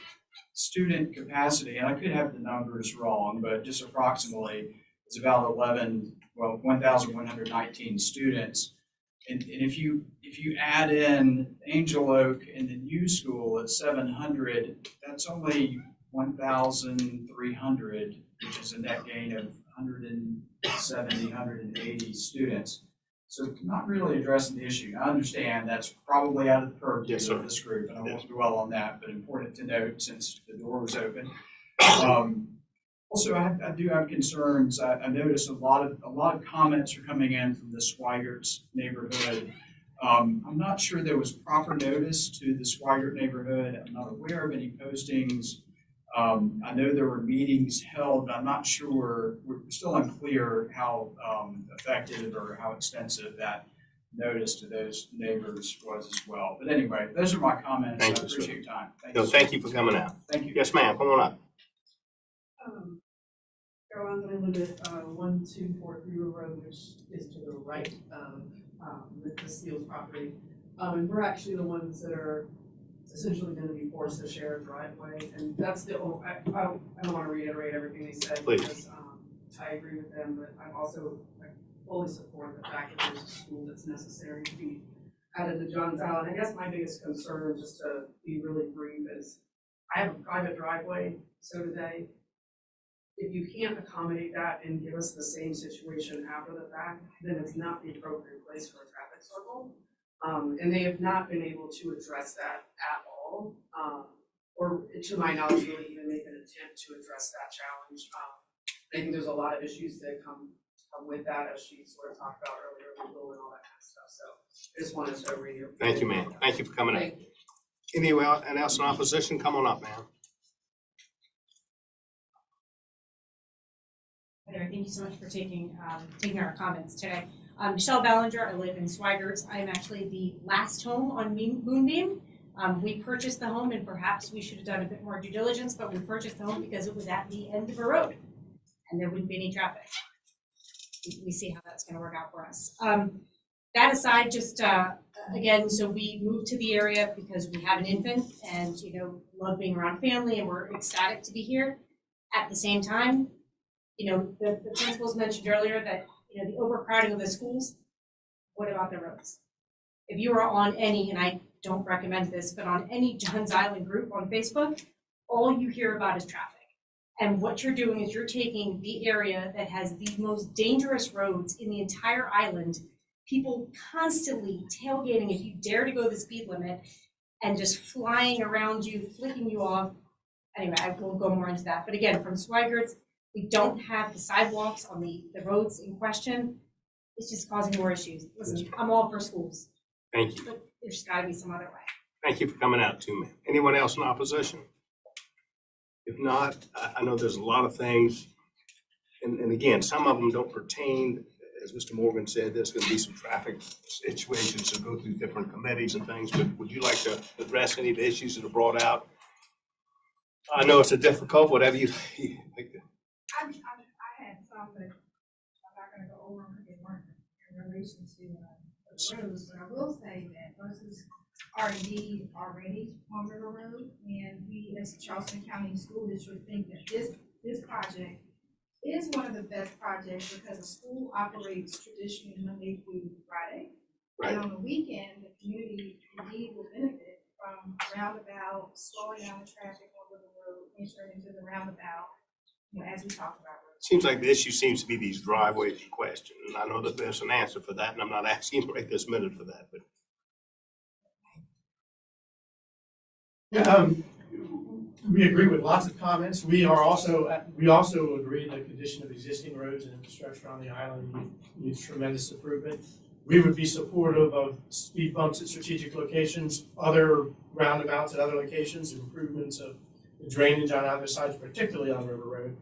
student capacity, and I could have the numbers wrong, but just approximately, it's about 1,119 students. And if you add in Angel Oak and the new school at 700, that's only 1,300, which is a net gain of 170, 180 students. So not really addressing the issue. I understand that's probably out of the purview of this group, and I won't dwell on that, but important to note since the door was open. Also, I do have concerns. I noticed a lot of comments are coming in from the Swigert neighborhood. I'm not sure there was proper notice to the Swigert neighborhood. I'm not aware of any postings. I know there were meetings held, but I'm not sure, we're still unclear how effective or how extensive that notice to those neighbors was as well. But anyway, those are my comments. Thank I you, sir. appreciate your time. Thank you for coming out. Thank you. Yes, ma'am, come on up. Carolina, I live at 1243 Road, which is to the right of the Steele's property. And we're actually the ones that are essentially going to be forced to share a driveway. And that's the, I don't want to reiterate everything they said, Please. because I agree with them, but I fully support the fact that there's a school that's necessary to be added to Johns Island. I guess my biggest concern, just to be really brief, is I have a private driveway, so do they. If you can't accommodate that and give us the same situation after the fact, then it's not the appropriate place for a traffic circle. And they have not been able to address that at all, or to my knowledge, really even make an attempt to address that challenge. I think there's a lot of issues that come with that, as she sort of talked about earlier, legal and all that kind of stuff. So I just wanted to reiterate. Thank you, ma'am. Thank you for coming in. Anyone else in opposition? Come on up, ma'am. Thank you so much for taking our comments today. Michelle Ballinger, I live in Swigert. I am actually the last home on Moonbeam. We purchased the home, and perhaps we should have done a bit more due diligence, but we purchased the home because it was at the end of a road. and there wouldn't be any traffic. We see how that's gonna work out for us. That aside, just, again, so we moved to the area because we have an infant and, you know, love being around family and we're ecstatic to be here. At the same time, you know, the principals mentioned earlier that, you know, the overcrowding of the schools, what about the roads? If you are on any, and I don't recommend this, but on any Johns Island group on Facebook, all you hear about is traffic. And what you're doing is you're taking the area that has the most dangerous roads in the entire island, people constantly tailgating if you dare to go the speed limit and just flying around you, flicking you off. Anyway, I won't go more into that. But again, from Swigert's, we don't have the sidewalks on the roads in question. It's just causing more issues. Listen, I'm all for schools, Thank you. but there's gotta be some other way. Thank you for coming out too, man. Anyone else in opposition? If not, I know there's a lot of things, and again, some of them don't pertain, as Mr. Morgan said, there's gonna be some traffic situations to go through different committees and things, but would you like to address any of the issues that are brought out? I know it's a difficult, whatever you like to. I had some, but I'm not gonna go over them in relation to the roads, but I will say that buses are indeed already on River Road, and we as Charleston County School District think that this project is one of the best projects because the school operates traditionally Monday through Friday. Right. And on the weekend, the community indeed will benefit from a roundabout, slowing down the traffic on River Road, entering into the roundabout, you know, as we talk about roads. Seems like the issue seems to be these driveways in question, and I know that there's an answer for that, and I'm not asking you right this minute for that, but. We agree with lots of comments. We also agree that condition of existing roads and infrastructure on the island needs tremendous improvement. We would be supportive of speed bumps at strategic locations, other roundabouts at other locations, improvements of drainage on other sides, particularly on River Road.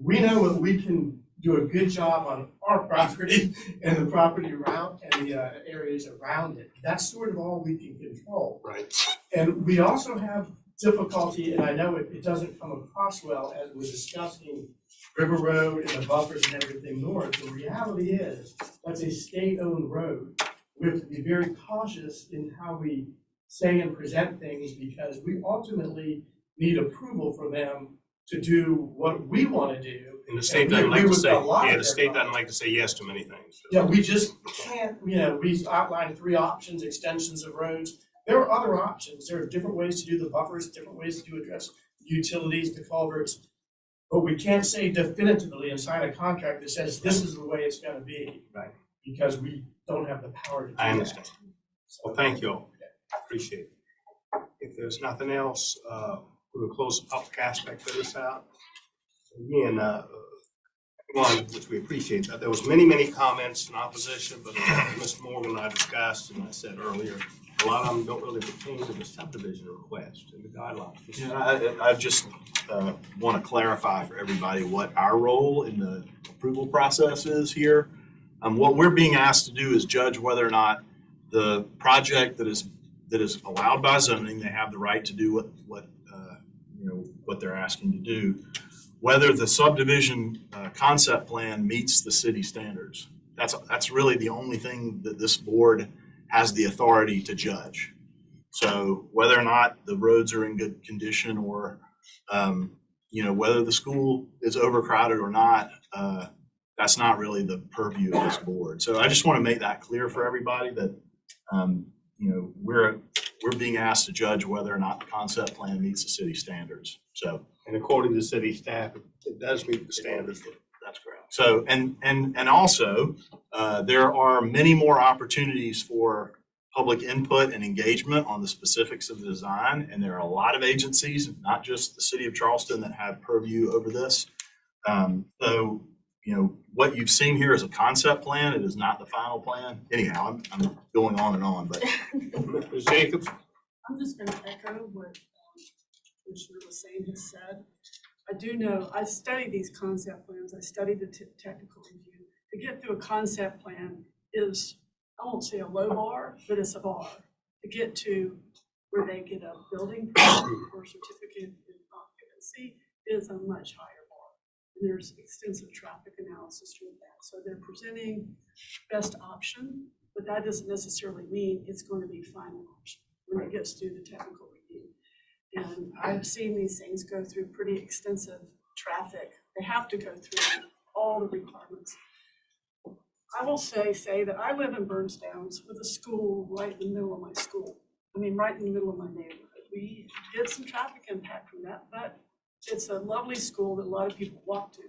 We know that we can do a good job on our property and the property around and the areas around it. That's sort of all we can control. Right. And we also have difficulty, and I know it doesn't come across well as we're discussing River Road and the buffers and everything north. The reality is that's a state-owned road. We have to be very cautious in how we say and present things because we ultimately need approval for them to do what we want to do. And the state doesn't like to say, yeah, the state doesn't like to say yes to many things. Yeah, we just can't, you know, we outlined 3 options, extensions of roads. There are other options. There are different ways to do the buffers, different ways to address utilities, the culverts. But we can't say definitively and sign a contract that says this is the way it's gonna be. Right. Because we don't have the power to do that. I understand. Well, thank you all. I appreciate it. If there's nothing else, we'll close the public aspect of this out. Again, one, which we appreciate, that there was many comments in opposition, but Mr. Morgan and I discussed, and I said earlier, a lot of them don't really pertain to the subdivision request and the guidelines. Yeah, I just want to clarify for everybody what our role in the approval process is here. What we're being asked to do is judge whether or not the project that is allowed by zoning, they have the right to do what they're asking to do, whether the subdivision concept plan meets the city standards. That's really the only thing that this board has the authority to judge. So whether or not the roads are in good condition or whether the school is overcrowded or not, that's not really the purview of this board. So I just want to make that clear for everybody that we're being asked to judge whether or not the concept plan meets the city standards. So, and according to city staff, it does meet the standards. That's correct. So, and also, there are many more opportunities for public input and engagement on the specifics of the design. And there are a lot of agencies, not just the city of Charleston, that have purview over this. So, what you've seen here is a concept plan. It is not the final plan. Anyhow, I'm going on, but. Ms. Jacobs? I'm just going to echo what Commissioner Lassane has said. I do know, I study these concept plans. I study the technical review. To get through a concept plan is, I won't say a low bar, but it's a bar. To get to where they get a building permit or certificate of occupancy is a much higher bar. And there's extensive traffic analysis with that. So they're presenting best option, but that doesn't necessarily mean it's going to be final option when it gets through the technical review. And I've seen these things go through pretty extensive traffic. They have to go through all the requirements. I will say that I live in Burns Downs with a school right in the middle of my school. I mean, right in the middle of my neighborhood. We get some traffic impact from that, but it's a lovely school that a lot of people walk to.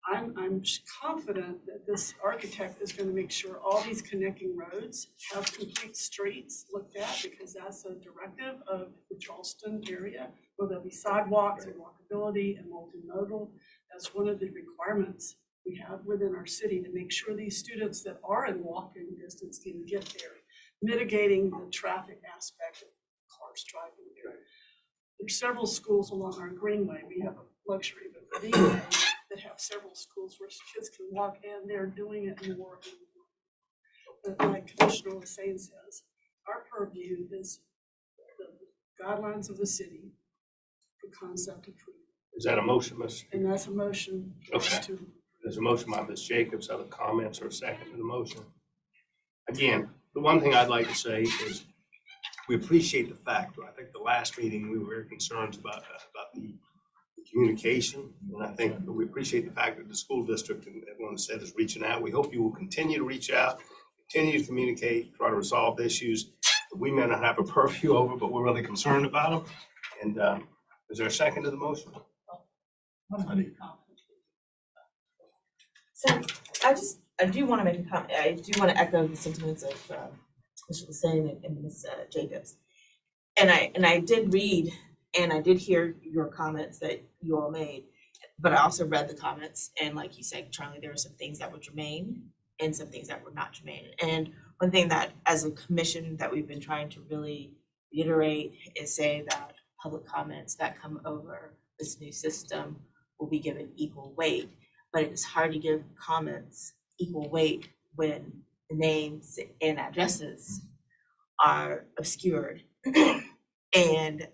I'm confident that this architect is going to make sure all these connecting roads have complete streets looked at, because that's a directive of the Charleston area, where there'll be sidewalks and walkability and multimodal. That's one of the requirements we have within our city, to make sure these students that are in walking distance can get there, mitigating the traffic aspect of cars driving there. There's several schools along our greenway. We have a luxury of a greenway that have several schools where kids can walk, and they're doing it more and more. But like Commissioner Hussein says, our purview is the guidelines of the city for concept approval. Is that a motion, Ms.? And that's a motion for us Okay. to. There's a motion by Ms. Jacobs. Other comments or a second to the motion? Again, the one thing I'd like to say is we appreciate the fact, I think the last meeting we were very concerned about the communication. And I think we appreciate the fact that the school district, and everyone said, is reaching out. We hope you will continue to reach out, continue to communicate, try to resolve issues that we may not have a purview over, but we're really concerned about them. And is there a second to the motion? So I do want to make a comment. I do want to echo the sentiments of Mr. Hussein and Ms. Jacobs. And I did read and I did hear your comments that you all made, but I also read the comments. And like you said, Charlie, there were some things that were germane and some things that were not germane. And one thing that as a commission that we've been trying to really reiterate is say that public comments that come over this new system will be given equal weight. But it's hard to give comments equal weight when the names and addresses are obscured. And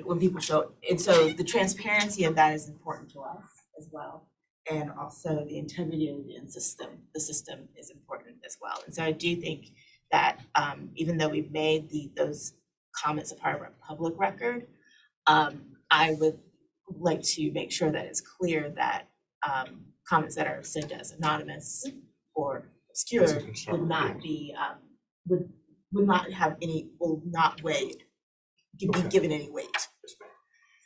when people show, and so the transparency of that is important to us as well. And also the integrity of the system is important as well. And so I do think that even though we've made those comments a part of our public record, I would like to make sure that it's clear that comments that are sent as anonymous or obscure would not be would not have any, will not weigh, be given any weight.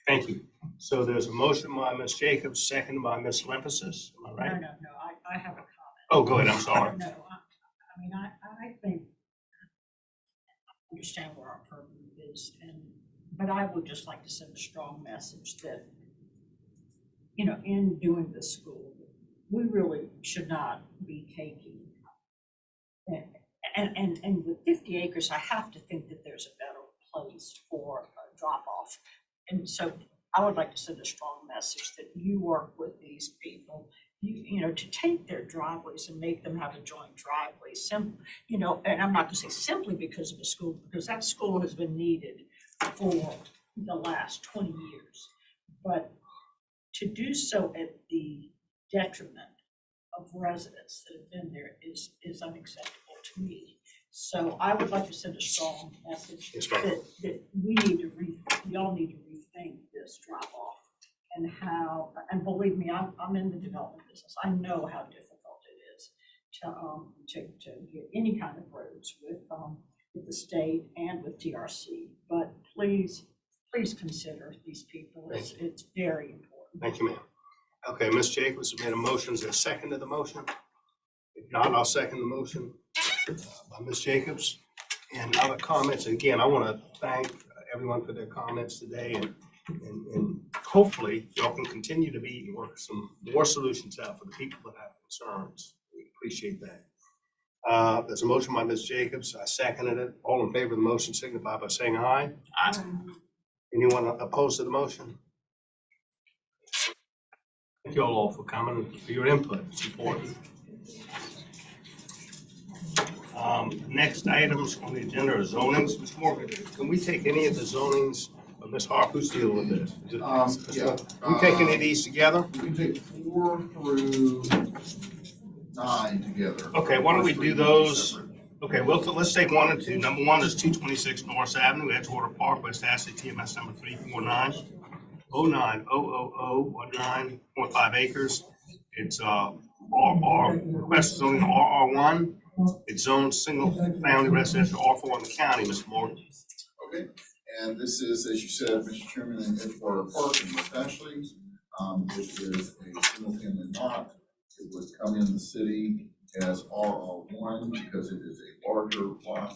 Thank you. So there's a motion by Ms. Jacobs, seconded by Ms. Lymphosis. Am I right? No, I have a comment. Oh, go ahead. I'm sorry. No, I mean, I think, I understand where our purview is, but I would just like to send a strong message that, you know, in doing this school, we really should not be taking, and with 50 acres, I have to think that there's a better place for a drop-off. And so I would like to send a strong message that you work with these people, you know, to take their driveways and make them have a joint driveway. You know, and I'm not gonna say simply because of the school, because that school has been needed for the last 20 years. But to do so at the detriment of residents that have been there is unacceptable to me. So I would like to send a strong message that we all need to rethink this drop off and how, and believe me, I'm in the development business. I know how difficult it is to get any kind of roads with the state and with TRC. But please consider these people. It's very important. Thank you, ma'am. Okay, Ms. Jacobs made a motion. Is there a second to the motion? If not, I'll second the motion by Ms. Jacobs. And other comments, and again, I want to thank everyone for their comments today, and hopefully y'all can continue to meet and work some more solutions out for the people that have concerns. We appreciate that. There's a motion by Ms. Jacobs. I seconded it. All in favor of the motion signify by saying aye. Aye. Anyone opposed to the motion? Thank you all for coming and for your input. It's important. Next items on the agenda are zonings. Mr. Morgan, can we take any of the zonings Ms. Harp, who's dealing with this? Is it- Yeah. We take any of these together? We can take 4 through 9 together. Okay, why don't we First do reading those? separate. Okay, well, let's take 1 and 2. Number 1 is 226 North Avenue, Edgewater Park, West Ashley, TMS number 349-0900019.5 acres. It's request zoning RR1. It's zoned single family residential R4 in the county, Mr. Morgan. Okay, and this is, as you said, Mr. Chairman, in Edgewater Park in West Ashley. It is a single family lot. It would come in the city as RR1 because it is a larger lot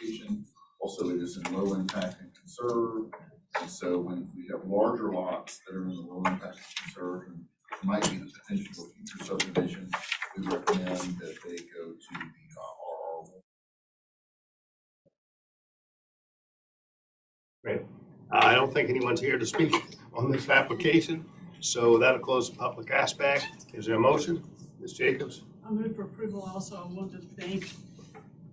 location. Also, it is in low impact and conserved. And so when we have larger lots that are in the low impact and conserved and might be the potential for future subdivision, we recommend that they go to the RR1. Great. I don't think anyone's here to speak on this application, so that'll close the public aspect. Is there a motion? Ms. Jacobs? I'll move for approval also. I want to thank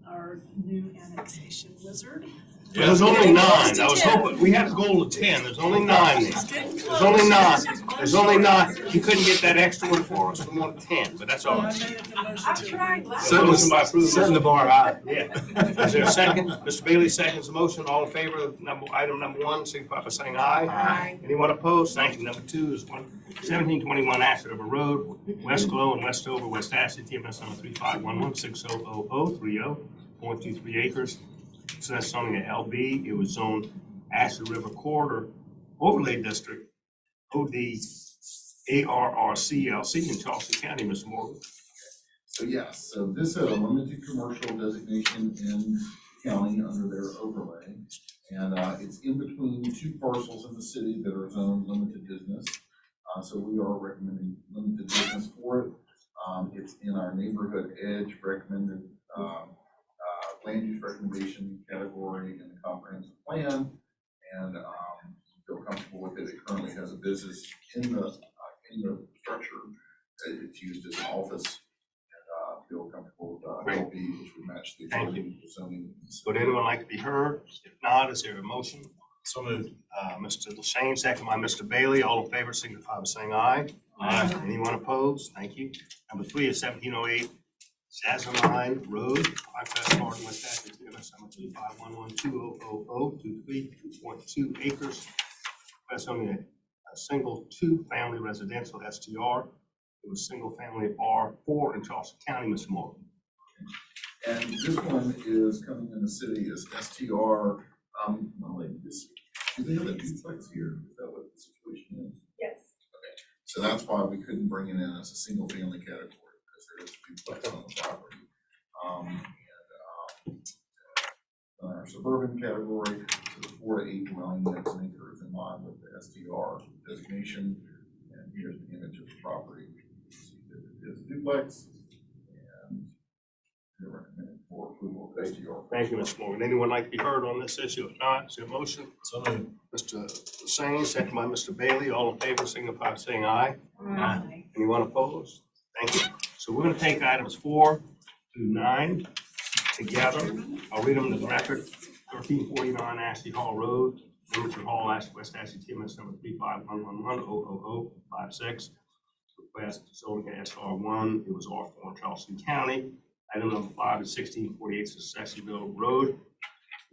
our new annexation wizard. There's only 9. I was hoping, we had a goal of 10. There's only 9 there. There's only 9. There's only 9. He couldn't get that extra one for us. We wanted 10, but that's all right. Motion by approval. Setting the bar high. Yeah. Is there a second? Mr. Bailey seconds the motion. All in favor of item number 1, signify by saying aye. Aye. Anyone opposed? Thank you. Number 2 is 1721 Ashley River Road, West Glow and Westover, West Ashley, TMS number 3511600030.23 acres. So that's zoning at LB. It was zoned Ashley River Corridor Overlay District, OD ARRCLC in Charleston County, Mr. Morgan. So yes, so this is a limited commercial designation in the county under their overlay. And it's in between 2 parcels in the city that are zoned limited business. So we are recommending limited business for it. It's in our neighborhood edge recommended land use recommendation category in the comprehensive plan. And feel comfortable with it. It currently has a business in the structure. It's used as an office. Feel comfortable with LB, which would match the zoning. Would anyone like to be heard? If not, is there a motion? So moved. Mr. LaShane, second by Mr. Bailey. All in favor, signify by saying aye. Aye. Anyone opposed? Thank you. Number 3 is 1708 Sazerline Road, High Garden, West Ashley, TMS number 351120023.2 acres. That's only a single 2-family residential STR. It was single family R4 in Charleston County, Mr. Morgan. And this one is coming in the city as STR. Do they have a duplex here? Is that what the situation is? Yes. Okay, so that's why we couldn't bring it in as a single family category, because there is a duplex on the property. Our suburban category, so the 4 to 8 dwelling units an acre is in line with the STR designation. And here's the image of the property. See that it is duplex, and they're recommended for approval of STR. Thank you, Mr. Morgan. Anyone like to be heard on this issue? If not, is there a motion? So moved. Mr. Singh, second by Mr. Bailey. All in favor, signify by saying aye. Aye. Anyone opposed? Thank you. So we're going to take items 4 through 9 together. I'll read them to the record. 1349 Ashley Hall Road, Limited Hall, West Ashley, TMS number 35111000056. Request zoning SR1. It was R4 in Charleston County. Item number 5 is 1648 Successionville Road,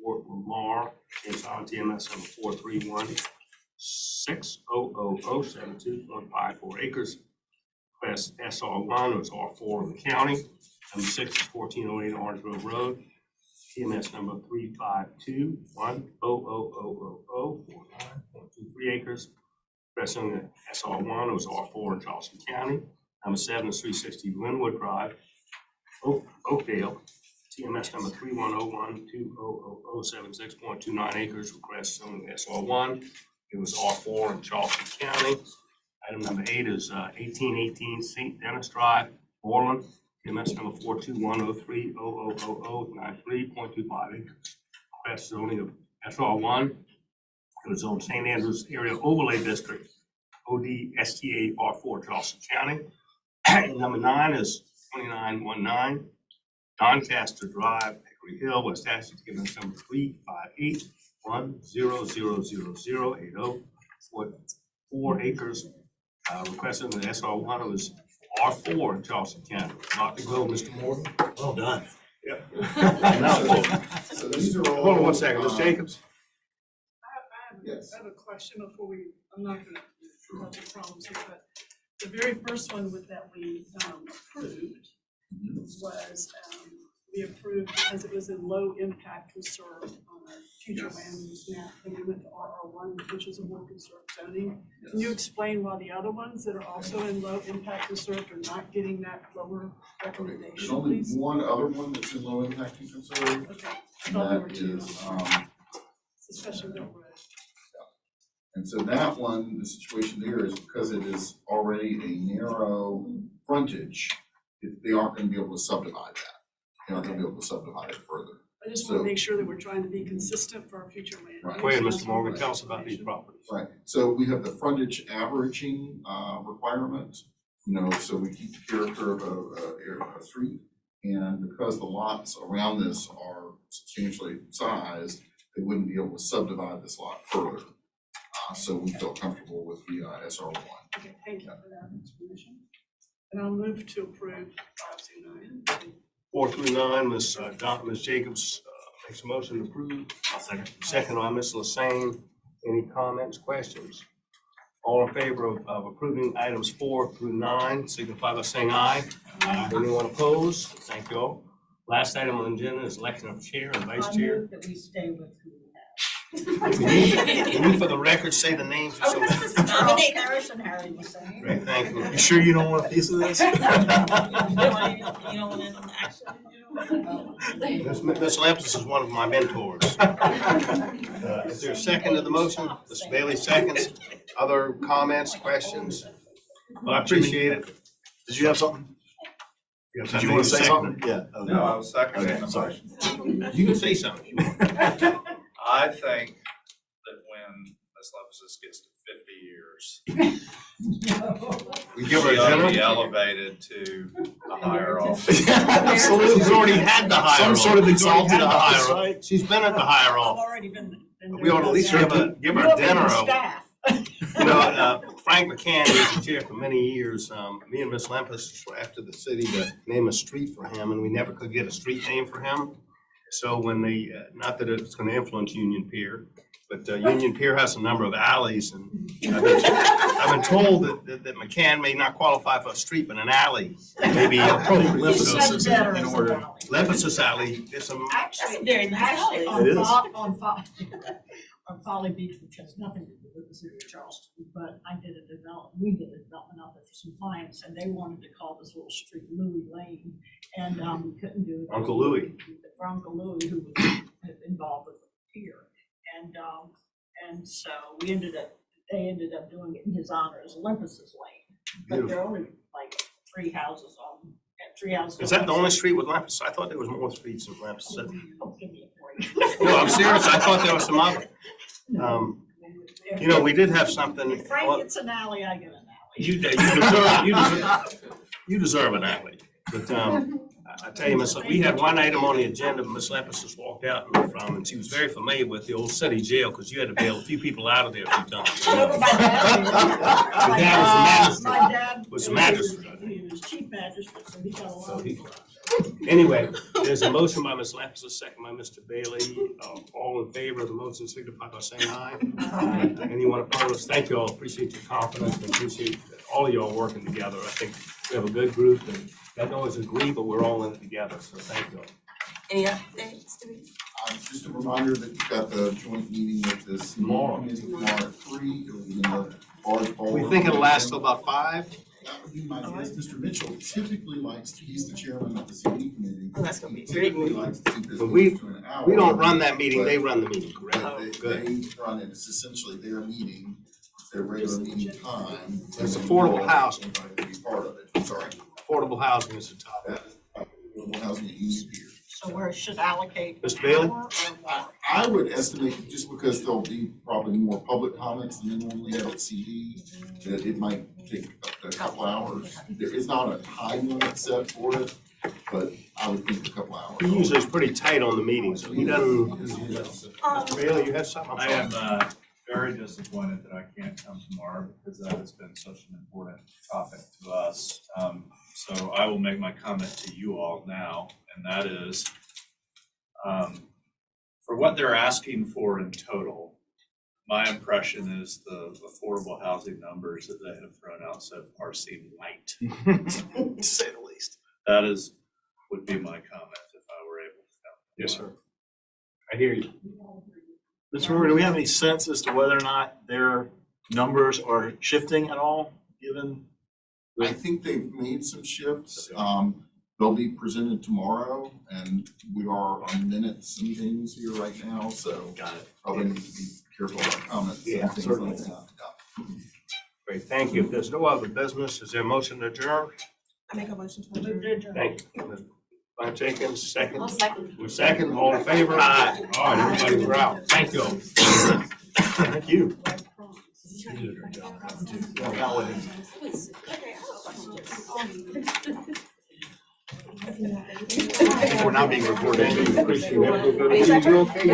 Fort Lamar, in Solid TMS number 431600072.54 acres. Request SR1, it was R4 in the county. Number 6 is 1408 Orange Grove Road, TMS number 35210000049.23 acres. Request on the SR1, it was R4 in Charleston County. Number 7 is 360 Linwood Drive, Oakdale, TMS number 310120076.29 acres. Request on the SR1, it was R4 in Charleston County. Item number 8 is 1818 St. Dennis Drive, Orland, TMS number 42103000093.25 acres. Request zoning of SR1. It was on St. Andrews Area Overlay District, ODSTA R4, Charleston County. Number 9 is 2919 Doncaster Drive, Hickory Hill, West Ashley, TMS number 358 1000080 for 4 acres. Requested in the SR one, it was R4 in Charleston County. Not to go, Mr. Morgan. Well done. Yep. So these are all. Hold on one second, Ms. Jacobs. Yes. I have a question before I'm not gonna cause any problems here, but the very first one that we approved was, we approved because it was a low impact conserved on our future land use map, and we went to RR1, which is a more conserved zoning. Can you explain why the other ones that are also in low impact conserved are not getting that lower There's recommendation, only please? one other one that's in low impact and conserved, Okay, I and thought there were that two. is, Especially Bill Road. and so that one, the situation there is because it is already a narrow frontage, they aren't gonna be able to subdivide that. They're not gonna be able to subdivide it further. I just want So- to make sure that we're trying to be consistent for our future land. Right. use. Go ahead, That's Mr. all Morgan, my tell us about these information. properties. Right, so we have the frontage averaging, requirement, so we keep the character of a street. And because the lots around this are substantially sized, they wouldn't be able to subdivide this lot further. So we feel comfortable with the SR one. Okay, thank you for that explanation. And I'll move to approve 529. 4 through 9, Ms. Jacobs makes a motion to approve. Second by Ms. Lassane. Any comments, questions? All in favor of approving items 4 through 9, signify by saying aye. Anyone opposed? Thank you all. Last item on the agenda is election of chair and vice I chair. move that we stay with who we have. Can you, for the record, say the names? Oh, this is Charles Harris and Harry Lassane. Great, thank you. You sure you don't want a piece of this? Ms. Lampus is one of my mentors. Is there a second to the motion? Mr. Bailey seconds. Other comments, questions? Well, I appreciate it. Did you have something? Did you want to say something? Yeah. No, I was seconding Okay, the sorry. motion. You can say something. I think that when Ms. Lepsis gets to 50 years, We give her a she ought to be dinner. elevated to a higher office. Absolutely. She's already had the higher. Some sort of office. She's already had exalted the office, higher. right? She's been at the higher I've office. already been We ought to at least give her dinner. Staff. Frank McCann was the chair for many years. Me and Miss Lampus were after the city to name a street for him, and we never could get a street name for him. So when not that it's gonna influence Union Pier, but Union Pier has a number of alleys, and I've been told that McCann may not qualify for a street, but an alley may be appropriate. Lymphosis better in as order. an alley. Lymphosis Alley, there's some, Actually, very nice actually, alley. It is. on Folly Beach, which has nothing to do with the city of Charleston, but we did a development out there for some clients, and they wanted to call this little street Louis Lane, and, we couldn't do it. Uncle Louis. For Uncle Louis, who was involved with the pier, and so they ended up doing it in his honor as Olympus's Lane, but there are only like 3 houses on. is that the only street with Lampus? I thought there was more streets in Lampus. Oh, give me a break. No, I'm serious. I thought there was some other. We did have something. If Frank gets an alley, I get an alley. You deserve an alley. But I tell you, we had one item on the agenda, Miss Lampus just walked out from, and she was very familiar with the old city jail, because you had to bail a few people out of there a few times. My dad Was the magistrate. He was chief magistrate, so he got a lot of people out. Anyway, there's a motion by Ms. Lampus, a second by Mr. Bailey. All in favor of the motion signify by saying aye. Anyone opposed? Thank you all. Appreciate your confidence and appreciate all of y'all working together. I think we have a good group and don't always agree, but we're all in it together. So thank you all. Any updates? Just a reminder that you've got the joint meeting with this Tomorrow. committee tomorrow at 3. It'll be in the large ballroom. We think it'll last till about 5. That would be my guess. Mr. Mitchell typically he's the chairman of the CD committee. Oh, that's gonna be Typically likes to keep his But meetings to an hour. We don't run that meeting, But- they run the meeting, correct? But they run it, it's essentially their meeting, it's their regular meeting time. It's affordable housing. Anybody can be part of it, I'm sorry. Affordable housing is the topic. Affordable housing at Union Pier. So where it should allocate. Mr. Bailey? an hour or what? I would estimate, just because there'll be probably more public comments than they normally have at CD, that it might take up to a couple hours. There is not a time limit set for it, but I I would think a couple hours. He usually is pretty tight on the meetings, so he doesn't. Mr. Bailey, you had something? I am very disappointed that I can't come tomorrow because that has been such an important topic to us. So I will make my comment to you all now, and that is, for what they're asking for in total, my impression is the affordable housing numbers that they have thrown out so far seem light, to say the least. That would be my comment if I were able to come. Yes, sir. I hear you. Mr. Moore, do we have any sense as to whether or not their numbers are shifting at all, given? I think they've made some shifts. They'll be presented tomorrow, and we are on minutes and things here right now, so. Got it. Probably need to be careful about comments Yeah, and things certainly. like that. Great, thank you. If there's no other business, is there a motion to adjourn? I make a motion to adjourn. Thank you. Ms. Von Jenkins, second. I'll second. We're second, all in favor? Aye. All right, everybody, we're out. Thank you. Thank you. We're not being recorded. Appreciate it.